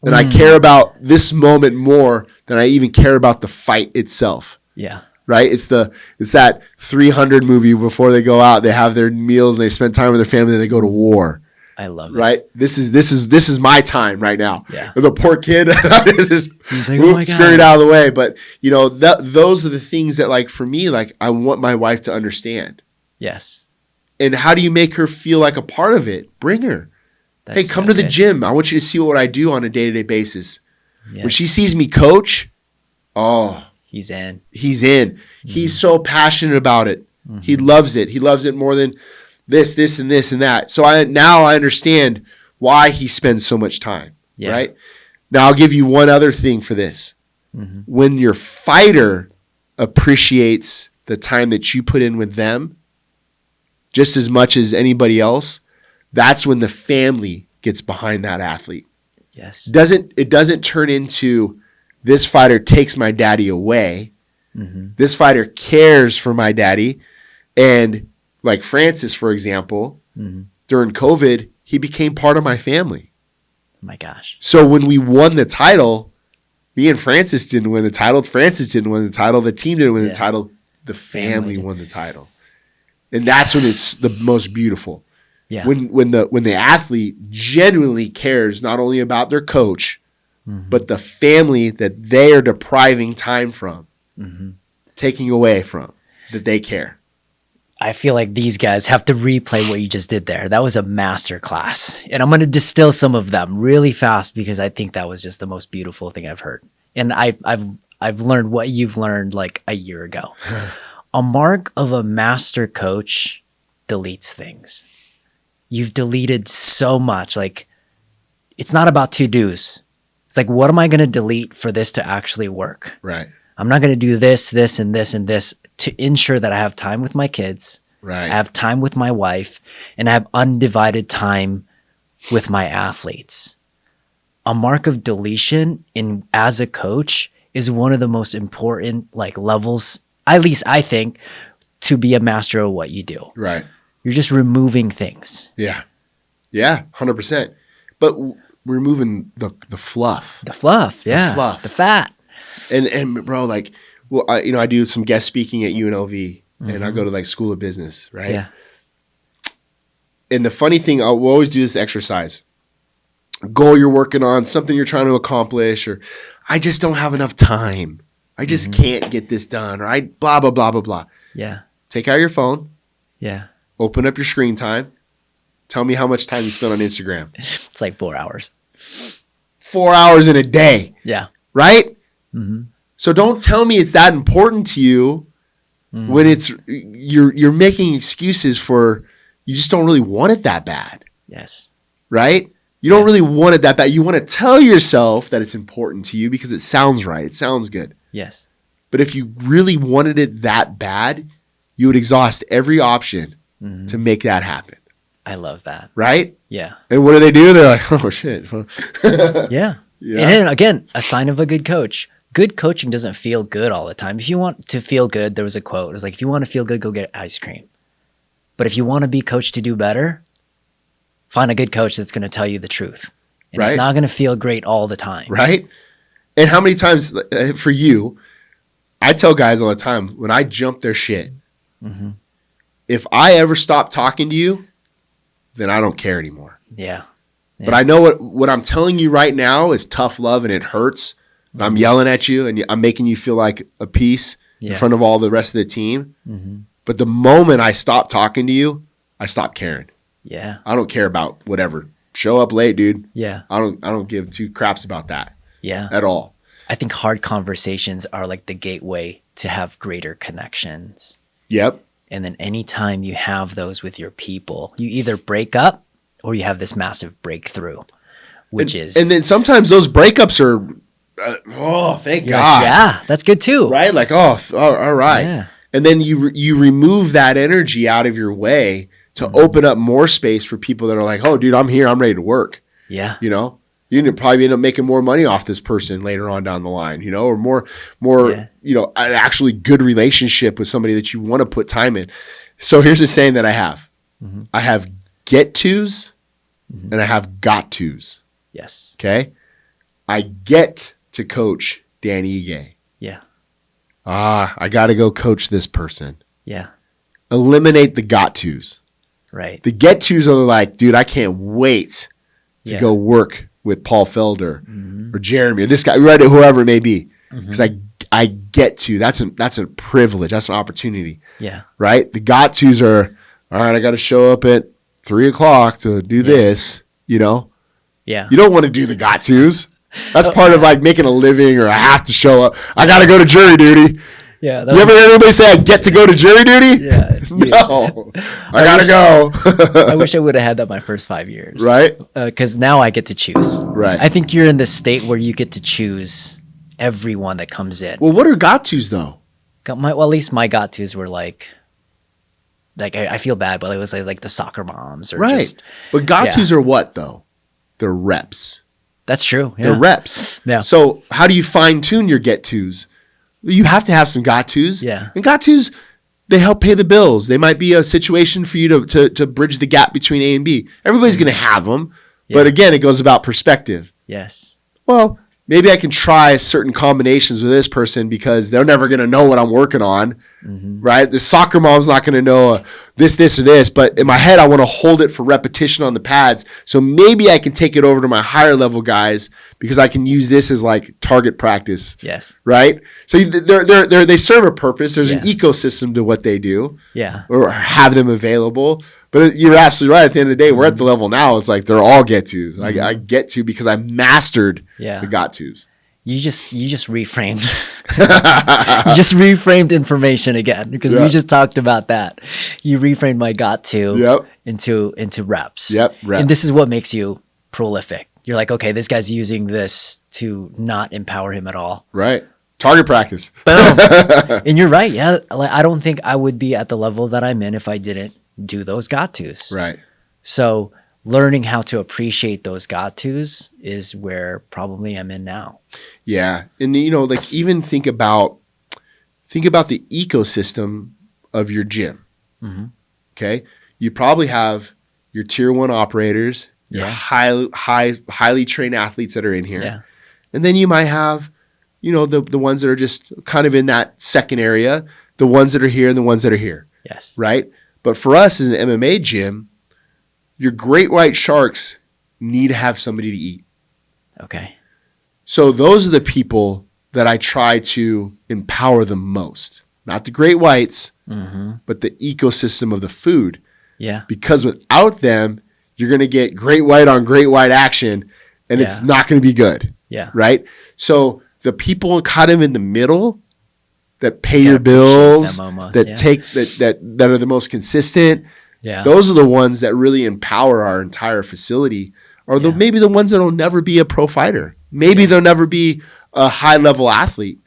And I care about this moment more than I even care about the fight itself. Yeah. Right? It's that 300 movie before they go out, they have their meals and they spend time with their family and they go to war. I love this. Right? This is my time right now. Yeah. And the poor kid is just He's like, oh my God. scurried out of the way. But you know, those are the things that, like, for me, like, I want my wife to understand. Yes. And how do you make her feel like a part of it? Bring her. That's hey, come so to the good. gym. I want you to see what I do on a day-to-day basis. Yes. When she sees me coach, He's in. he's in. He's so passionate about it. He loves it. He loves it more than this, and this, and that. So now I understand why he spends so much time. Yeah. Right? Now I'll give you one other thing for this. When your fighter appreciates the time that you put in with them just as much as anybody else, that's when the family gets behind that athlete. Yes. It doesn't turn into, this fighter takes my daddy away. This fighter cares for my daddy. And like Francis, for example, during COVID, he became part of my family. Oh my gosh. So when we won the title, me and Francis didn't win the title. Francis didn't win the title. The team didn't win the title. The family won the title. And that's when it's the most beautiful. Yeah. When the athlete genuinely cares not only about their coach, but the family that they are depriving time from, taking away from, that they care. I feel like these guys have to replay what you just did there. That was a master class. And I'm going to distill some of them really fast because I think that was just the most beautiful thing I've heard. And I've learned what you've learned like a year ago. A mark of a master coach deletes things. You've deleted so much. Like, it's not about to-dos. It's like, what am I going to delete for this to actually work? Right. I'm not going to do this, this, and this, and this to ensure that I have time with my kids. Right. I have time with my wife, and I have undivided time with my athletes. A mark of deletion as a coach is one of the most important like levels, at least I think, to be a master of what you do. Right. You're just removing things. Yeah. Yeah, 100%. But removing the fluff. The fluff, yeah. The fluff. The fat. And bro, like, well, I do some guest speaking at UNLV, and I go to like School of Business, right? Yeah. And the funny thing, we'll always do this exercise. Goal you're working on, something you're trying to accomplish, or I just don't have enough time. I just can't get this done, or I blah, blah, blah, blah, blah. Yeah. Take out your phone, Yeah. open up your screen time. Tell me how much time you spent on Instagram. It's like 4 hours. 4 hours in a day, Yeah. right? So don't tell me it's that important to you when it's you're making excuses for you just don't really want it that bad, Yes. right? You don't really want it that bad. You want to tell yourself that it's important to you because it sounds right. It sounds good. Yes. But if you really wanted it that bad, you would exhaust every option to make that happen, I love that. right? Yeah. And what do? They're like, oh, shit. Yeah. Yeah. And again, a sign of a good coach. good coaching doesn't feel good all the time. If you want to feel good, there was a quote. It was like, if you want to feel good, go get ice cream. But if you want to be coached to do better, find a good coach that's going to tell you the truth. And it's not going to feel great all the time. Right. And how many times for you, I tell guys all the time, when I jump their shit, if I ever stop talking to you, then I don't care anymore. Yeah. But I know what I'm telling you right now is tough love and it hurts. I'm yelling at you and I'm making you feel like a piece in front of all the rest of the team. But the moment I stop talking to you, I stop caring. Yeah. I don't care about whatever. Show up late, dude. Yeah. I don't give two craps about that. Yeah. At all. I think hard conversations are like the gateway to have greater connections. Yep. And then anytime you have those with your people, you either break up or you have this massive breakthrough, and then sometimes those breakups are, thank God. Like, yeah, that's good too. Right? Like, all right. Yeah. And then you remove that energy out of your way to open up more space for people that are like, oh, dude, I'm here. I'm ready to work. Yeah. You know, you probably end up making more money off this person later on down the line, you know, or more, you know, an actually good relationship with somebody that you want to put time in. So here's a saying that I have. I have get tos and I have got tos. Yes. Okay. I get to coach Dan Ige. Yeah. I got to go coach this person. Yeah. Eliminate the got tos. Right. The get tos are like, dude, I can't wait to go work with Paul Felder or Jeremy or this guy, right? Whoever it may be. Because I get to. That's a privilege. That's an opportunity. Yeah. Right? The got tos are, all right, I got to show up at 3:00 to do this, you know? Yeah. You don't want to do the got tos. That's part of like making a living, or I have to show up. I got to go to jury duty. Yeah. You ever hear anybody say I get to go to jury duty? Yeah. No. I got to go. I wish I would have had that my first 5 years. Right. Because now I get to choose. Right. I think you're in this state where you get to choose everyone that comes in. Well, what are got tos though? At least my got tos were like I feel bad, but it was like the soccer moms or right. But got tos are what though? They're reps. That's true. Yeah. They're reps. Yeah. So how do you fine tune your get tos? You have to have some got tos. Yeah. And got tos, they help pay the bills. They might be a situation for you to bridge the gap between A and B. Everybody's going to have them. Yeah. But again, it goes about perspective. Yes. Well, maybe I can try certain combinations with this person because they're never going to know what I'm working on, right? The soccer mom's not going to know this, or this, but in my head, I want to hold it for repetition on the pads. So maybe I can take it over to my higher level guys because I can use this as like target practice. Yes. Right? So they serve a purpose. There's an ecosystem to what they do. Yeah. Or have them available. But you're absolutely right. At the end of the day, we're at the level now. It's like they're all get tos. I get to because I mastered the got tos. You just reframed. You just reframed information again because we just talked about that. You reframed my got to into reps. Yep. Reps. And this is what makes you prolific. You're like, okay, this guy's using this to not empower him at all. Right. Target practice. Boom. And you're right. Yeah. Like, I don't think I would be at the level that I'm in if I didn't do those got tos. Right. So learning how to appreciate those got tos is where probably I'm in now. Yeah. And you know, like even think about the ecosystem of your gym. Okay. You probably have your tier 1 operators, your highly trained athletes that are in here. Yeah. And then you might have, you know, the ones that are just kind of in that second area, the ones that are here and the ones that are here. Yes. Right. But for us as an MMA gym, your great white sharks need to have somebody to eat. Okay. So those are the people that I try to empower the most. Not the great whites, but the ecosystem of the food. Yeah. Because without them, you're going to get great white on great white action, and it's not going to be good. Yeah. Right? So the people kind of in the middle that pay your bills, that are the most consistent. Yeah. Those are the ones that really empower our entire facility, or maybe the ones that will never be a pro fighter. Maybe they'll never be a high level athlete.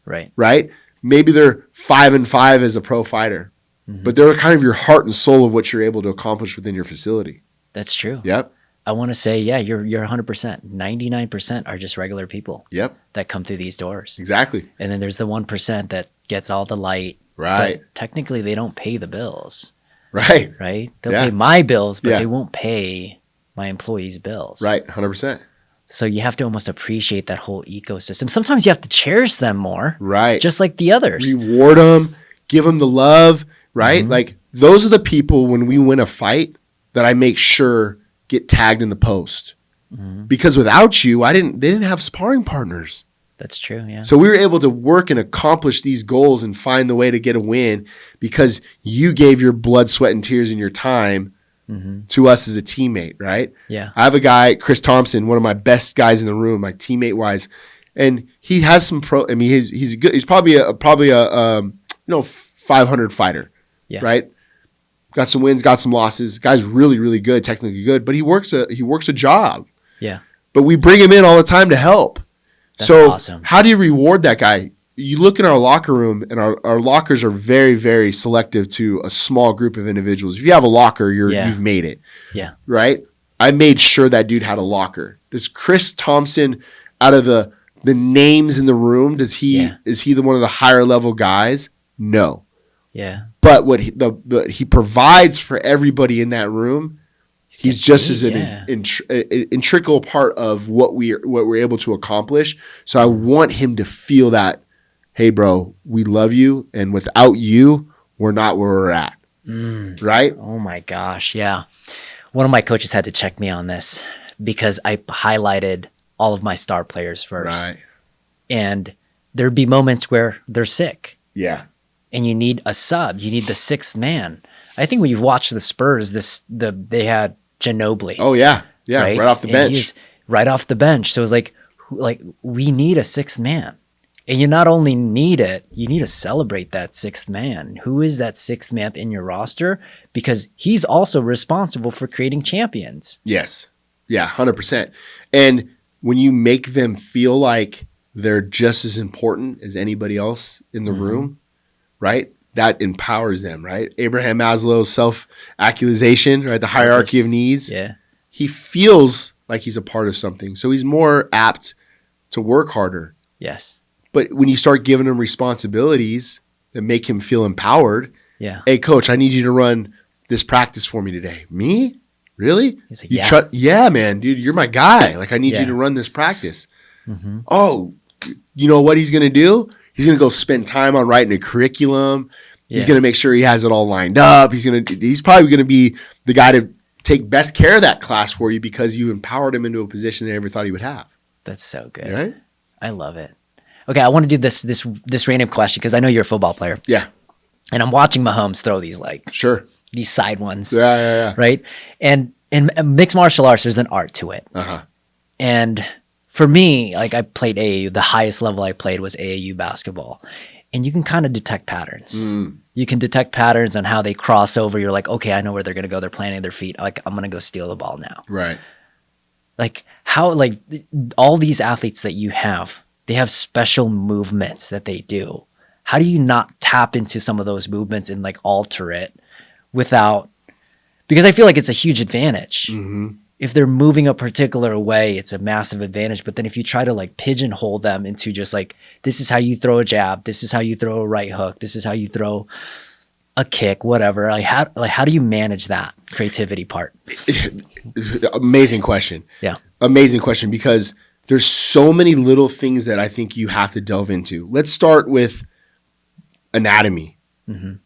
Right. Right? Maybe they're 5-5 as a pro fighter, but they're kind of your heart and soul of what you're able to accomplish within your facility. That's true. Yep. I want to say, yeah, you're 100%. 99% are just regular people Yep. that come through these doors. Exactly. And then there's the 1% that gets all the light. Right. But technically, they don't pay the bills. Right. Right? They'll pay my bills, but they won't pay my employees' bills. Right. 100%. So you have to almost appreciate that whole ecosystem. Sometimes you have to cherish them more. Right. Just like the others. Reward them, give them the love, right? Like those are the people when we win a fight that I make sure get tagged in the post. Because without you, they didn't have sparring partners. That's true, yeah. So we were able to work and accomplish these goals and find the way to get a win because you gave your blood, sweat, and tears and your time to us as a teammate, right? Yeah. I have a guy, Chris Thompson, one of my best guys in the room, like teammate wise, and he has some he's good. He's probably a 500 fighter, right? Got some wins, got some losses. Guy's really, really good, technically good, but he works a job. Yeah. But we bring him in all the time to help. That's awesome. How do you reward that guy? You look in our locker room, and our lockers are very, very selective to a small group of individuals. If you have a locker, you've made it. Yeah. Right? I made sure that dude had a locker. Does Chris Thompson, out of the names in the room, is he one of the higher level guys? No. Yeah. But what he provides for everybody in that room, he's just as an integral part of what we're able to accomplish. So I want him to feel that, hey, bro, we love you, and without you, we're not where we're at. Right? Oh my gosh, yeah. One of my coaches had to check me on this because I highlighted all of my star players first. Right. And there'd be moments where they're sick. Yeah. And you need a sub. You need the sixth man. I think when you've watched the Spurs, they had Ginobili. Oh yeah, yeah, right off the bench. He's right off the bench. So it's like we need a sixth man, and you not only need it, you need to celebrate that sixth man. Who is that sixth man in your roster? Because he's also responsible for creating champions. Yes, yeah, 100%. And when you make them feel like they're just as important as anybody else in the room. Right? That empowers them, right? Abraham Maslow's self-actualization, right? The hierarchy of needs. Yeah. He feels like he's a part of something. So he's more apt to work harder. Yes. But when you start giving him responsibilities that make him feel empowered. Yeah. Hey, coach, I need you to run this practice for me today. Me? Really? He's like, yeah, man, dude, you're my guy. Like, I need you to run this practice. Oh, you know what he's going to do? He's going to go spend time on writing a curriculum. He's going to make sure he has it all lined up. He's probably going to be the guy to take best care of that class for you because you empowered him into a position they never thought he would have. That's so good. Right? I love it. Okay, I want to do this random question because I know you're a football player. Yeah. And I'm watching Mahomes throw these these side ones. Yeah. Right? And in mixed martial arts, there's an art to it. And for me, like I played AAU, the highest level I played was AAU basketball. And you can kind of detect patterns. You can detect patterns on how they cross over. You're like, okay, I know where they're going to go. They're planting their feet. Like, I'm going to go steal the ball now. Right. Like how, like all these athletes that you have, they have special movements that they do. How do you not tap into some of those movements and like alter it without, because I feel like it's a huge advantage. If they're moving a particular way, it's a massive advantage. But then if you try to like pigeonhole them into just like, this is how you throw a jab, this is how you throw a right hook, this is how you throw a kick, whatever. Like how do you manage that creativity part? Amazing question. Yeah. Amazing question, because there's so many little things that I think you have to delve into. Let's start with anatomy.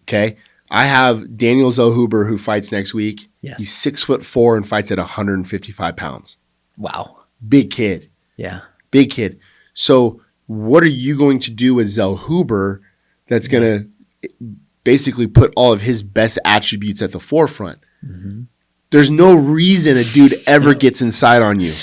Okay. I have Daniel Zellhuber who fights next week. Yes. He's 6'4" and fights at 155 pounds. Wow. Big kid. Yeah. Big kid. So what are you going to do with Zellhuber that's going to basically put all of his best attributes at the forefront? There's no reason a dude ever gets inside on you.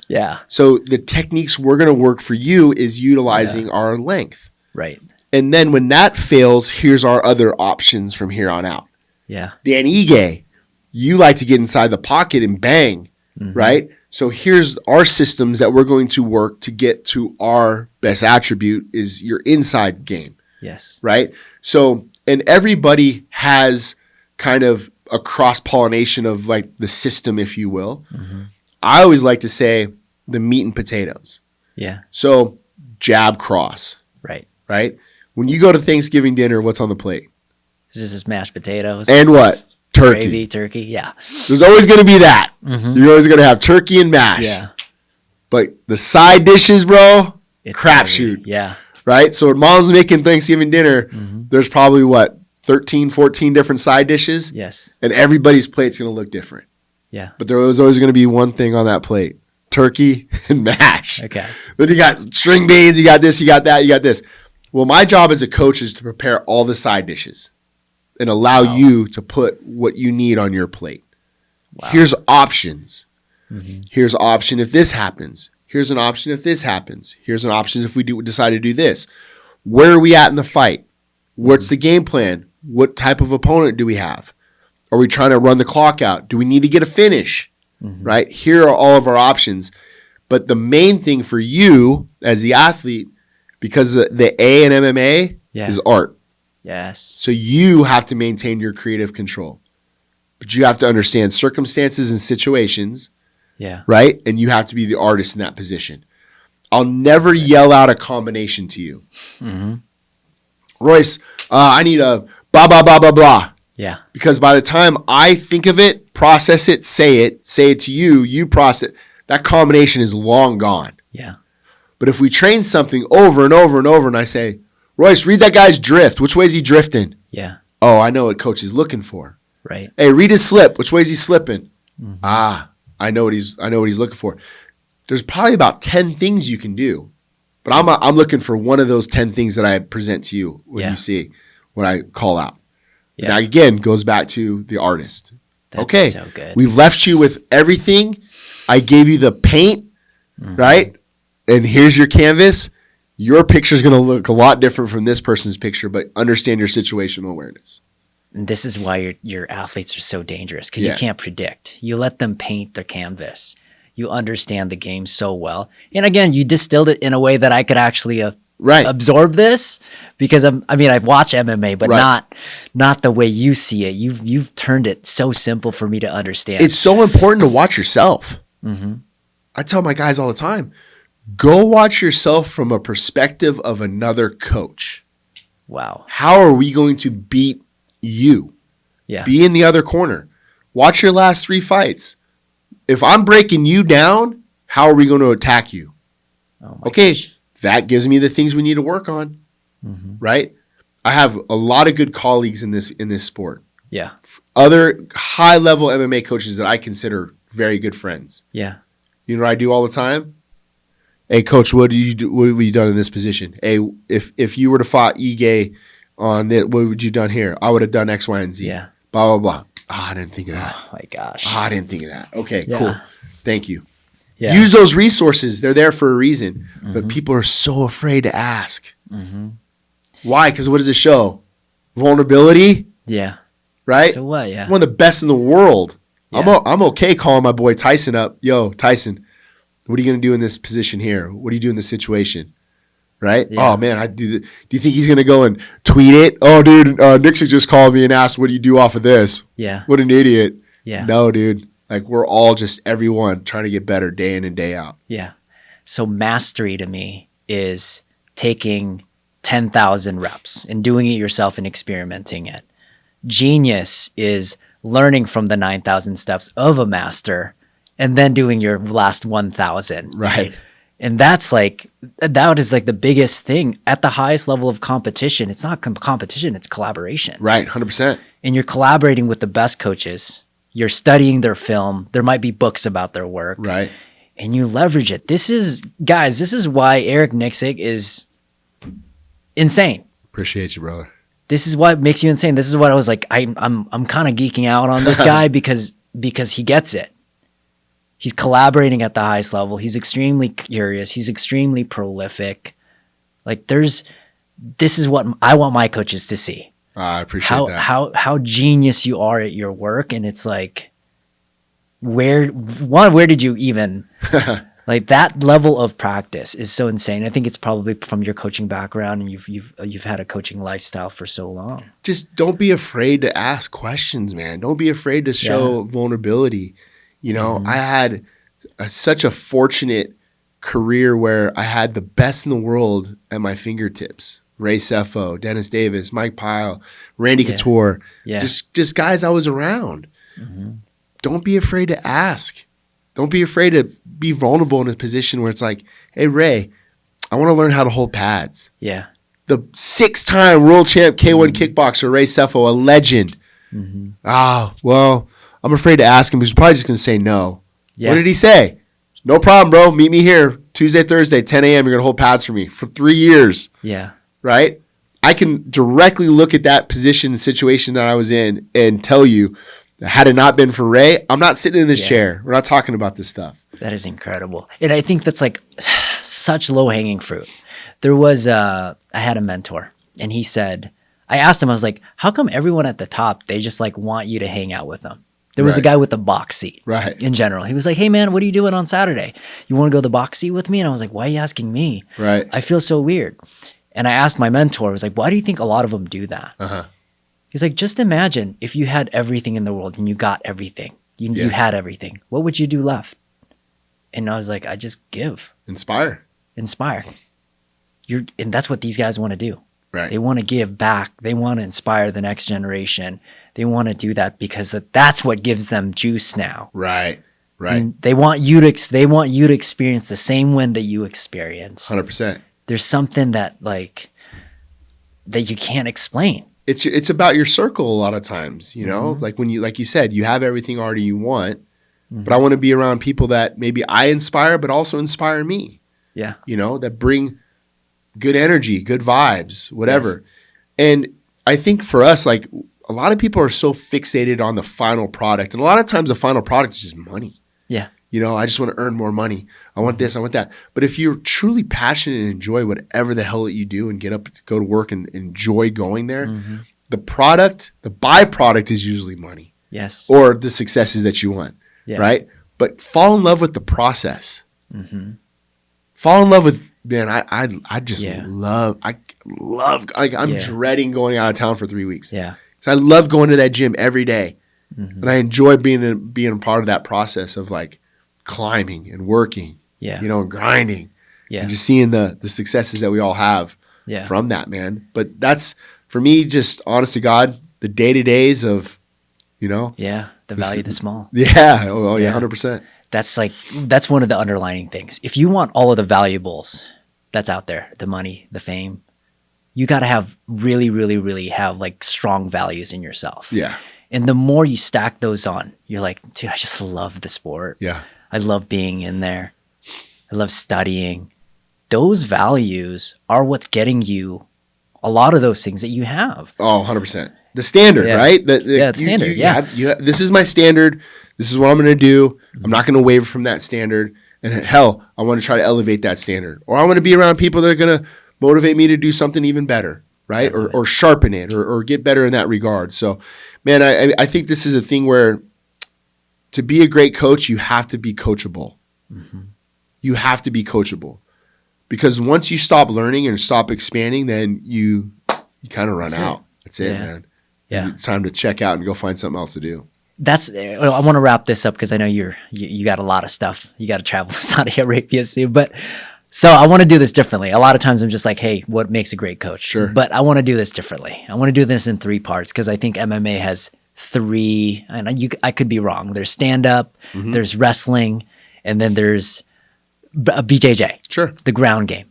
Yeah. So the techniques we're going to work for you is utilizing our length. Right. And then when that fails, here's our other options from here on out. Yeah. Dan Ige, you like to get inside the pocket and bang, right? So here's our systems that we're going to work to get to our best attribute is your inside game. Yes. Right? So, and everybody has kind of a cross-pollination of like the system, if you will. I always like to say the meat and potatoes. Yeah. So jab cross, Right. right? When you go to Thanksgiving dinner, what's on the plate? This is mashed potatoes. And what? Turkey. Gravy, turkey. Yeah. There's always going to be that. Mm-hmm. You're always going to have turkey and mash. Yeah. But the side dishes, bro, It's crapshoot. Yeah. Right? So when mom's making Thanksgiving dinner, Mm-hmm. there's probably, 13, 14 different side dishes? Yes. And everybody's plate's going to look different. Yeah. But there was always going to be one thing on that plate. Turkey and mash. Okay. Then you got string beans, you got this, you got that, you got this. Well, my job as a coach is to prepare all the side dishes and allow you to put what you need on your plate. Wow. Here's options. Mm-hmm. Here's an option if this happens. Here's an option if this happens. Here's an option if we decide to do this. Where are we at in the fight? What's the game plan? What type of opponent do we have? Are we trying to run the clock out? Do we need to get a finish? Mm-hmm. Right? Here are all of our options. But the main thing for you as the athlete, because the A in MMA is art. Yes. So you have to maintain your creative control. But you have to understand circumstances and situations, Yeah. right? And you have to be the artist in that position. I'll never yell out a combination to you. Mm-hmm. Royce, I need a blah, blah, blah, blah, blah. Yeah. Because by the time I think of it, process it, say it to you, you process, that combination is long gone. Yeah. But if we train something over and over and over and I say, Royce, read that guy's drift. Which way is he drifting? Yeah. Oh, I know what coach is looking for. Right. Hey, read his slip. Which way is he slipping? Mm-hmm. I know what he's looking for. There's probably about 10 things you can do. But I'm looking for one of those 10 things that I present to you when you see what I call out. Yeah. Now again, goes back to the artist. That's okay. so good. We've left you with everything. I gave you the paint, right? And here's your canvas. Your picture is going to look a lot different from this person's picture, but understand your situational awareness. And this is why your athletes are so dangerous, because you can't predict. You let them paint their canvas. You understand the game so well. And again, you distilled it in a way that I could actually absorb this, because I've watched MMA, but not the way you see it. You've turned it so simple for me to understand. It's so important to watch yourself. Mm-hmm. I tell my guys all the time, go watch yourself from a perspective of another coach. Wow. How are we going to beat you? Yeah. Be in the other corner. Watch your last 3 fights. If I'm breaking you down, how are we going to attack you? Oh okay, gosh. That gives me the things we need to work on, right? I have a lot of good colleagues in this sport. Yeah. Other high-level MMA coaches that I consider very good friends. Yeah. You know what I do all the time? Hey, coach, what do you do? What have you done in this position? Hey, if you were to fight Ige on this, what would you done here? I would have done X, Y, and Z. Yeah. Blah, blah, blah. I didn't think of that. Oh my gosh. I didn't think of that. Okay, cool. Thank you. Yeah. Use those resources. They're there for a reason. But people are so afraid to ask. Mm-hmm. Why? Because what does it show? Vulnerability, Yeah. right? So what? Yeah. One of the best in the world. Yeah. I'm okay calling my boy Tyson up. Yo, Tyson, what are you going to do in this position here? What do you do in this situation? Right? Yeah. Oh, man, do you think he's going to go and tweet it? Oh, dude, Nicksick just called me and asked, what do you do off of this? Yeah. What an idiot. Yeah. No, dude. Like, we're all just everyone trying to get better day in and day out. Yeah. So mastery to me is taking 10,000 reps and doing it yourself and experimenting it. Genius is learning from the 9,000 steps of a master and then doing your last 1,000. Right. And that is like the biggest thing at the highest level of competition. It's not competition, it's collaboration. Right, 100%. And you're collaborating with the best coaches. You're studying their film. There might be books about their work. Right. And you leverage it. This is why Eric Nicksick is insane. Appreciate you, brother. This is what makes you insane. This is what I was like, I'm kind of geeking out on this guy because he gets it. He's collaborating at the highest level. He's extremely curious. He's extremely prolific. Like this is what I want my coaches to see. I appreciate that. How genius you are at your work. And it's like, where did you even like that level of practice is so insane. I think it's probably from your coaching background and you've had a coaching lifestyle for so long. Just don't be afraid to ask questions, man. Don't be afraid to show vulnerability. You know, I had such a fortunate career where I had the best in the world at my fingertips. Ray Seffo, Dennis Davis, Mike Pyle, Randy Couture, just guys I was around. Mm-hmm. Don't be afraid to ask. Don't be afraid to be vulnerable in a position where it's like, hey, Ray, I want to learn how to hold pads. Yeah. The 6-time world champ K1 kickboxer, Ray Seffo, a legend. Mm-hmm. Well, I'm afraid to ask him because he's probably just going to say no. Yeah. What did he say? No problem, bro. Meet me here Tuesday, Thursday, 10 a.m. You're going to hold pads for me for 3 years. Yeah. Right? I can directly look at that position and situation that I was in and tell you, had it not been for Ray, I'm not sitting in this chair. We're not talking about this stuff. That is incredible. And I think that's like such low-hanging fruit. There was, I had a mentor, and he said, I asked him, I was like, how come everyone at the top, they just like want you to hang out with them? There was a guy with the box seat in general. He was like, hey, man, what are you doing on Saturday? You want to go to the box seat with me? And I was like, why are you asking me? Right. I feel so weird. And I asked my mentor, I was like, why do you think a lot of them do that? Uh-huh. He's like, just imagine if you had everything in the world and you got everything. You had everything. What would you do left? And I was like, I just give. Inspire. And that's what these guys want to do. Right. They want to give back. They want to inspire the next generation. They want to do that because that's what gives them juice now. Right. And they want you to experience the same win that you experience. 100%. There's something that that you can't explain. It's about your circle a lot of times, you know? Mm-hmm. Like you said, you have everything already you want, but I want to be around people that maybe I inspire but also inspire me. Yeah. You know, that bring good energy, good vibes, whatever. Yes. And I think for us, like a lot of people are so fixated on the final product. And a lot of times the final product is just money. Yeah. You know, I just want to earn more money. I want this, I want that. But if you're truly passionate and enjoy whatever the hell that you do and get up to go to work and enjoy going there, the byproduct is usually money. Yes. Or the successes that you want. Yeah. Right? But fall in love with the process. Mm-hmm. Fall in love with, man, I just love, like I'm dreading going out of town for 3 weeks. Yeah. So I love going to that gym every day. Mm-hmm. And I enjoy being a part of that process of like climbing and working, you know, and grinding, and just seeing the successes that we all have from that, man. But that's, for me, just honest to God, the day-to-days of, you know. Yeah, the value of the small. Yeah, 100%. That's one of the underlining things. If you want all of the valuables that's out there, the money, the fame, you got to have really, really, really have like strong values in yourself. Yeah. And the more you stack those on, you're like, dude, I just love the sport. Yeah. I love being in there. I love studying. Those values are what's getting you a lot of those things that you have. Oh, 100%. The standard, right? The standard, this is my standard. This is what I'm going to do. I'm not going to waver from that standard. And hell, I want to try to elevate that standard. Or I want to be around people that are going to motivate me to do something even better, right? Or sharpen it or get better in that regard. So, man, I think this is a thing where to be a great coach, you have to be coachable. Mm-hmm. You have to be coachable. Because once you stop learning and stop expanding, then you kind of run out. That's it, man. Yeah. It's time to check out and go find something else to do. I want to wrap this up because I know you got a lot of stuff. You got to travel to Saudi Arabia soon. But so I want to do this differently. A lot of times I'm just like, hey, what makes a great coach? Sure. But I want to do this differently. I want to do this in 3 parts because I think MMA has 3, and I could be wrong. There's stand-up, there's wrestling, and then there's BJJ. Sure. The ground game.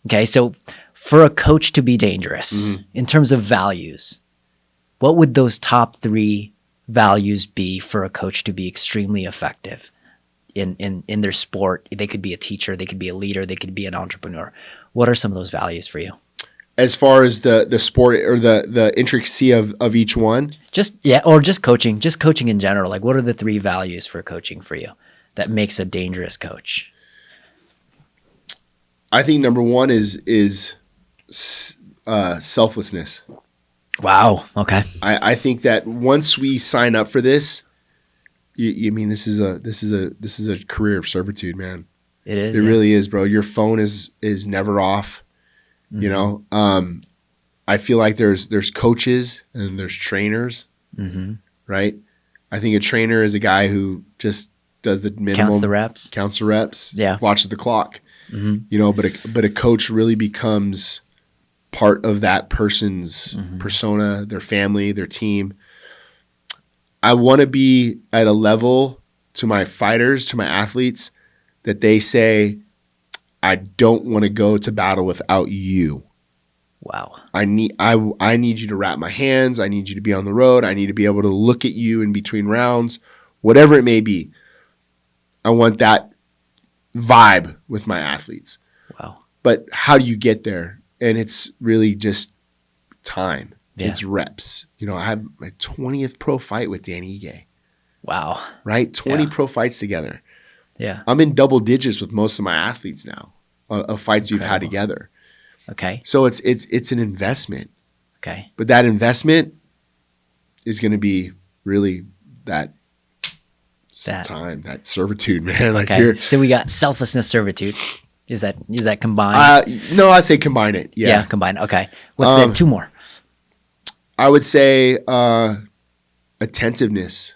Okay, so for a coach to be dangerous in terms of values, what would those top 3 values be for a coach to be extremely effective in their sport? They could be a teacher, they could be a leader, they could be an entrepreneur. What are some of those values for you? As far as the sport or the intricacy of each one? Or just coaching in general. Like, what are the 3 values for coaching for you that makes a dangerous coach? I think number 1 is selflessness. Wow. Okay. I think that once we sign up for this, you mean this is a career of servitude, man. It is. It really is, bro. Your phone is never off. Mm-hmm. You know, I feel like there's coaches and there's trainers, right? I think a trainer is a guy who just does the minimum, counts the reps, watches the clock. You know, but a coach really becomes part of that person's persona, their family, their team. I want to be at a level to my fighters, to my athletes, that they say, I don't want to go to battle without you. Wow. I need you to wrap my hands. I need you to be on the road. I need to be able to look at you in between rounds, whatever it may be. I want that vibe with my athletes. Wow. But how do you get there? And it's really just time. Yeah. It's reps. You know, I had my 20th pro fight with Danny Ige. Wow. Right? 20 pro fights together. Yeah. I'm in double digits with most of my athletes now of fights we've had together. Okay. So it's an investment. Okay. But that investment is going to be really that time, that servitude, man. Like so we got selflessness, servitude. Is that combined? No, I'd say combine it. Yeah, combined. Okay. What's that? Two more. I would say attentiveness.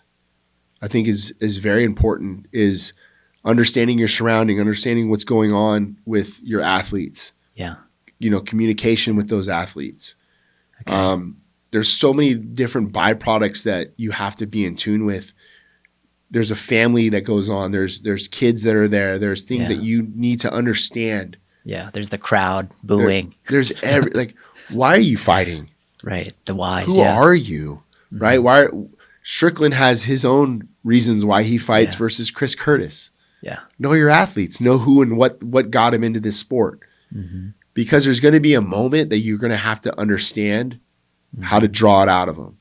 I think is very important. Is understanding your surrounding, understanding what's going on with your athletes. Yeah. You know, communication with those athletes. Okay. There's so many different byproducts that you have to be in tune with. There's a family that goes on. There's kids that are there. There's things that you need to understand. Yeah. There's the crowd booing. There's like, why are you fighting? Right. The whys. Who are you? Right? Why? Strickland has his own reasons why he fights versus Chris Curtis. Yeah. Know your athletes. Know who and what got him into this sport. Because there's going to be a moment that you're going to have to understand how to draw it out of them,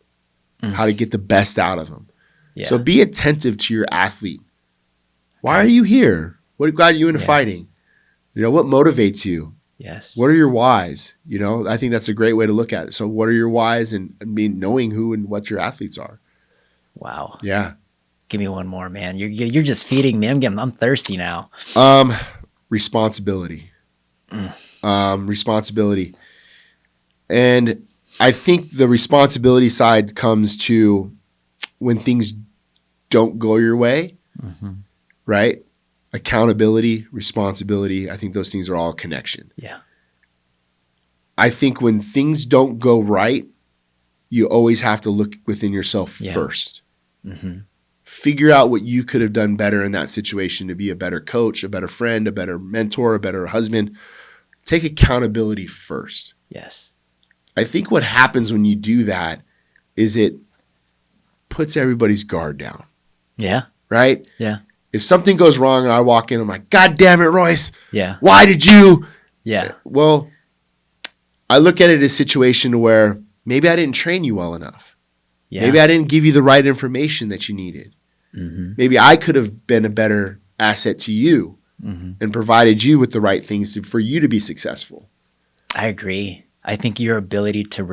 how to get the best out of them. Yeah. So be attentive to your athlete. Why are you here? What got you into fighting? You know, what motivates you? Yes. What are your whys? You know, I think that's a great way to look at it. So what are your whys, and knowing who and what your athletes are. Wow. Yeah. Give me one more, man. You're just feeding me. I'm thirsty now. Responsibility. Responsibility. And I think the responsibility side comes to when things don't go your way, right? Accountability, responsibility. I think those things are all a connection. Yeah. I think when things don't go right, you always have to look within yourself first. Figure out what you could have done better in that situation to be a better coach, a better friend, a better mentor, a better husband. Take accountability first. Yes. I think what happens when you do that is it puts everybody's guard down. Yeah. Right? Yeah. If something goes wrong and I walk in, I'm like, God damn it, Royce. Yeah. Why did you? Yeah. Well, I look at it as a situation where maybe I didn't train you well enough. Yeah. Maybe I didn't give you the right information that you needed. Maybe I could have been a better asset to you and provided you with the right things for you to be successful. I agree. I think your ability to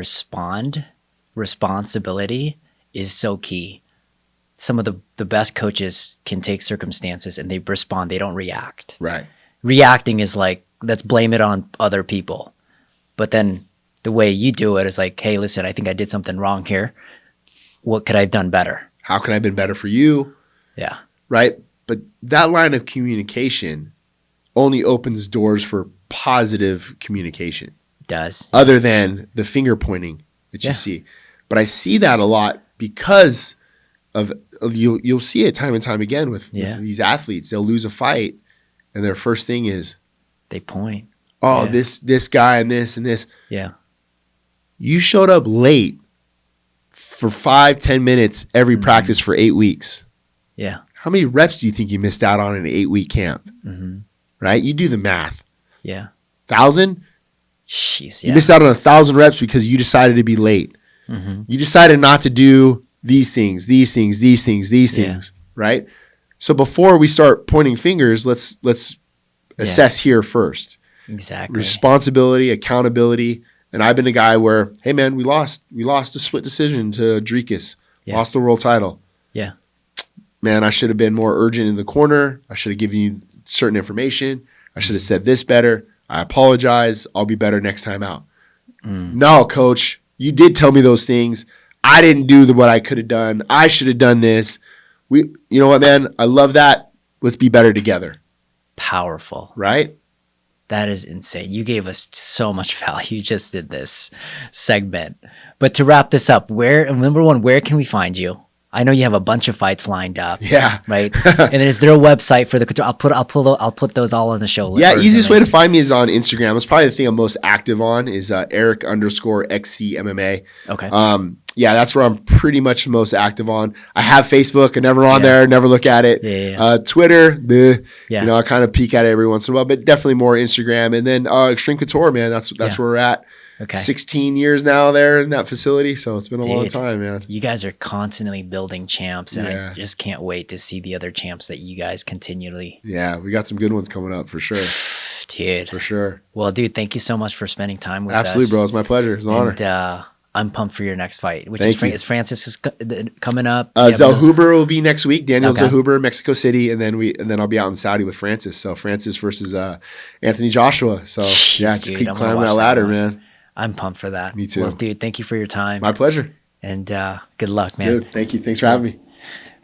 responsibility is so key. Some of the best coaches can take circumstances and they respond. They don't react. Right. Reacting is like, let's blame it on other people. But then the way you do it is like, hey, listen, I think I did something wrong here. What could I have done better? How can I have been better for you? Yeah. Right. But that line of communication only opens doors for positive communication. It does. Other than the finger pointing that you see. But I see that a lot because of you'll see it time and time again with these athletes. They'll lose a fight and their first thing is they point. Oh, this guy and this and this. Yeah. You showed up late for 5-10 minutes every practice for 8 weeks. Yeah. How many reps do you think you missed out on in an 8-week camp? Right? You do the math. Yeah. 1,000? Jeez, You missed out on 1,000 reps because you decided to be late. You decided not to do these things, right? So before we start pointing fingers, let's assess here first. Exactly. Responsibility, accountability. And I've been a guy where, hey man, we lost a split decision to Drikas. Lost the world title. Yeah. Man, I should have been more urgent in the corner. I should have given you certain information. I should have said this better. I apologize. I'll be better next time out. No, coach, you did tell me those things. I didn't do what I could have done. I should have done this. You know what, man? I love that. let's be better together. Powerful. Right? That is insane. You gave us so much value just in this segment. But to wrap this up, number one, where can we find you? I know you have a bunch of fights lined up. Yeah. Right. And then is there a website for the couture? I'll put those all on the show. Yeah. Easiest way to find me is on Instagram. It's probably the thing I'm most active on is Eric_XCMMA. Okay. Yeah, that's where I'm pretty much most active on. I have Facebook. I never on there. Never look at it. Yeah. Twitter. I kind of peek at it every once in a while, but definitely more Instagram. And then Extreme Couture, man. That's where we're at. Okay. 16 years now there in that facility. So it's been a long time, man. You guys are constantly building champs, and I just can't wait to see the other champs that you guys continually. Yeah, we got some good ones coming up for sure. Dude. For sure. Well, dude, thank you so much for spending time with us. Absolutely, bro. It's my pleasure. It's an honor. And I'm pumped for your next fight, which is Francis coming up. Zellhuber will be next week. Daniel Zellhuber, Mexico City, and then I'll be out in Saudi with Francis. So Francis versus Anthony Joshua. So just keep climbing that ladder, man. I'm pumped for that. Me too. Well, dude, thank you for your time. My pleasure. And good luck, man. Dude, thank you. Thanks for having me.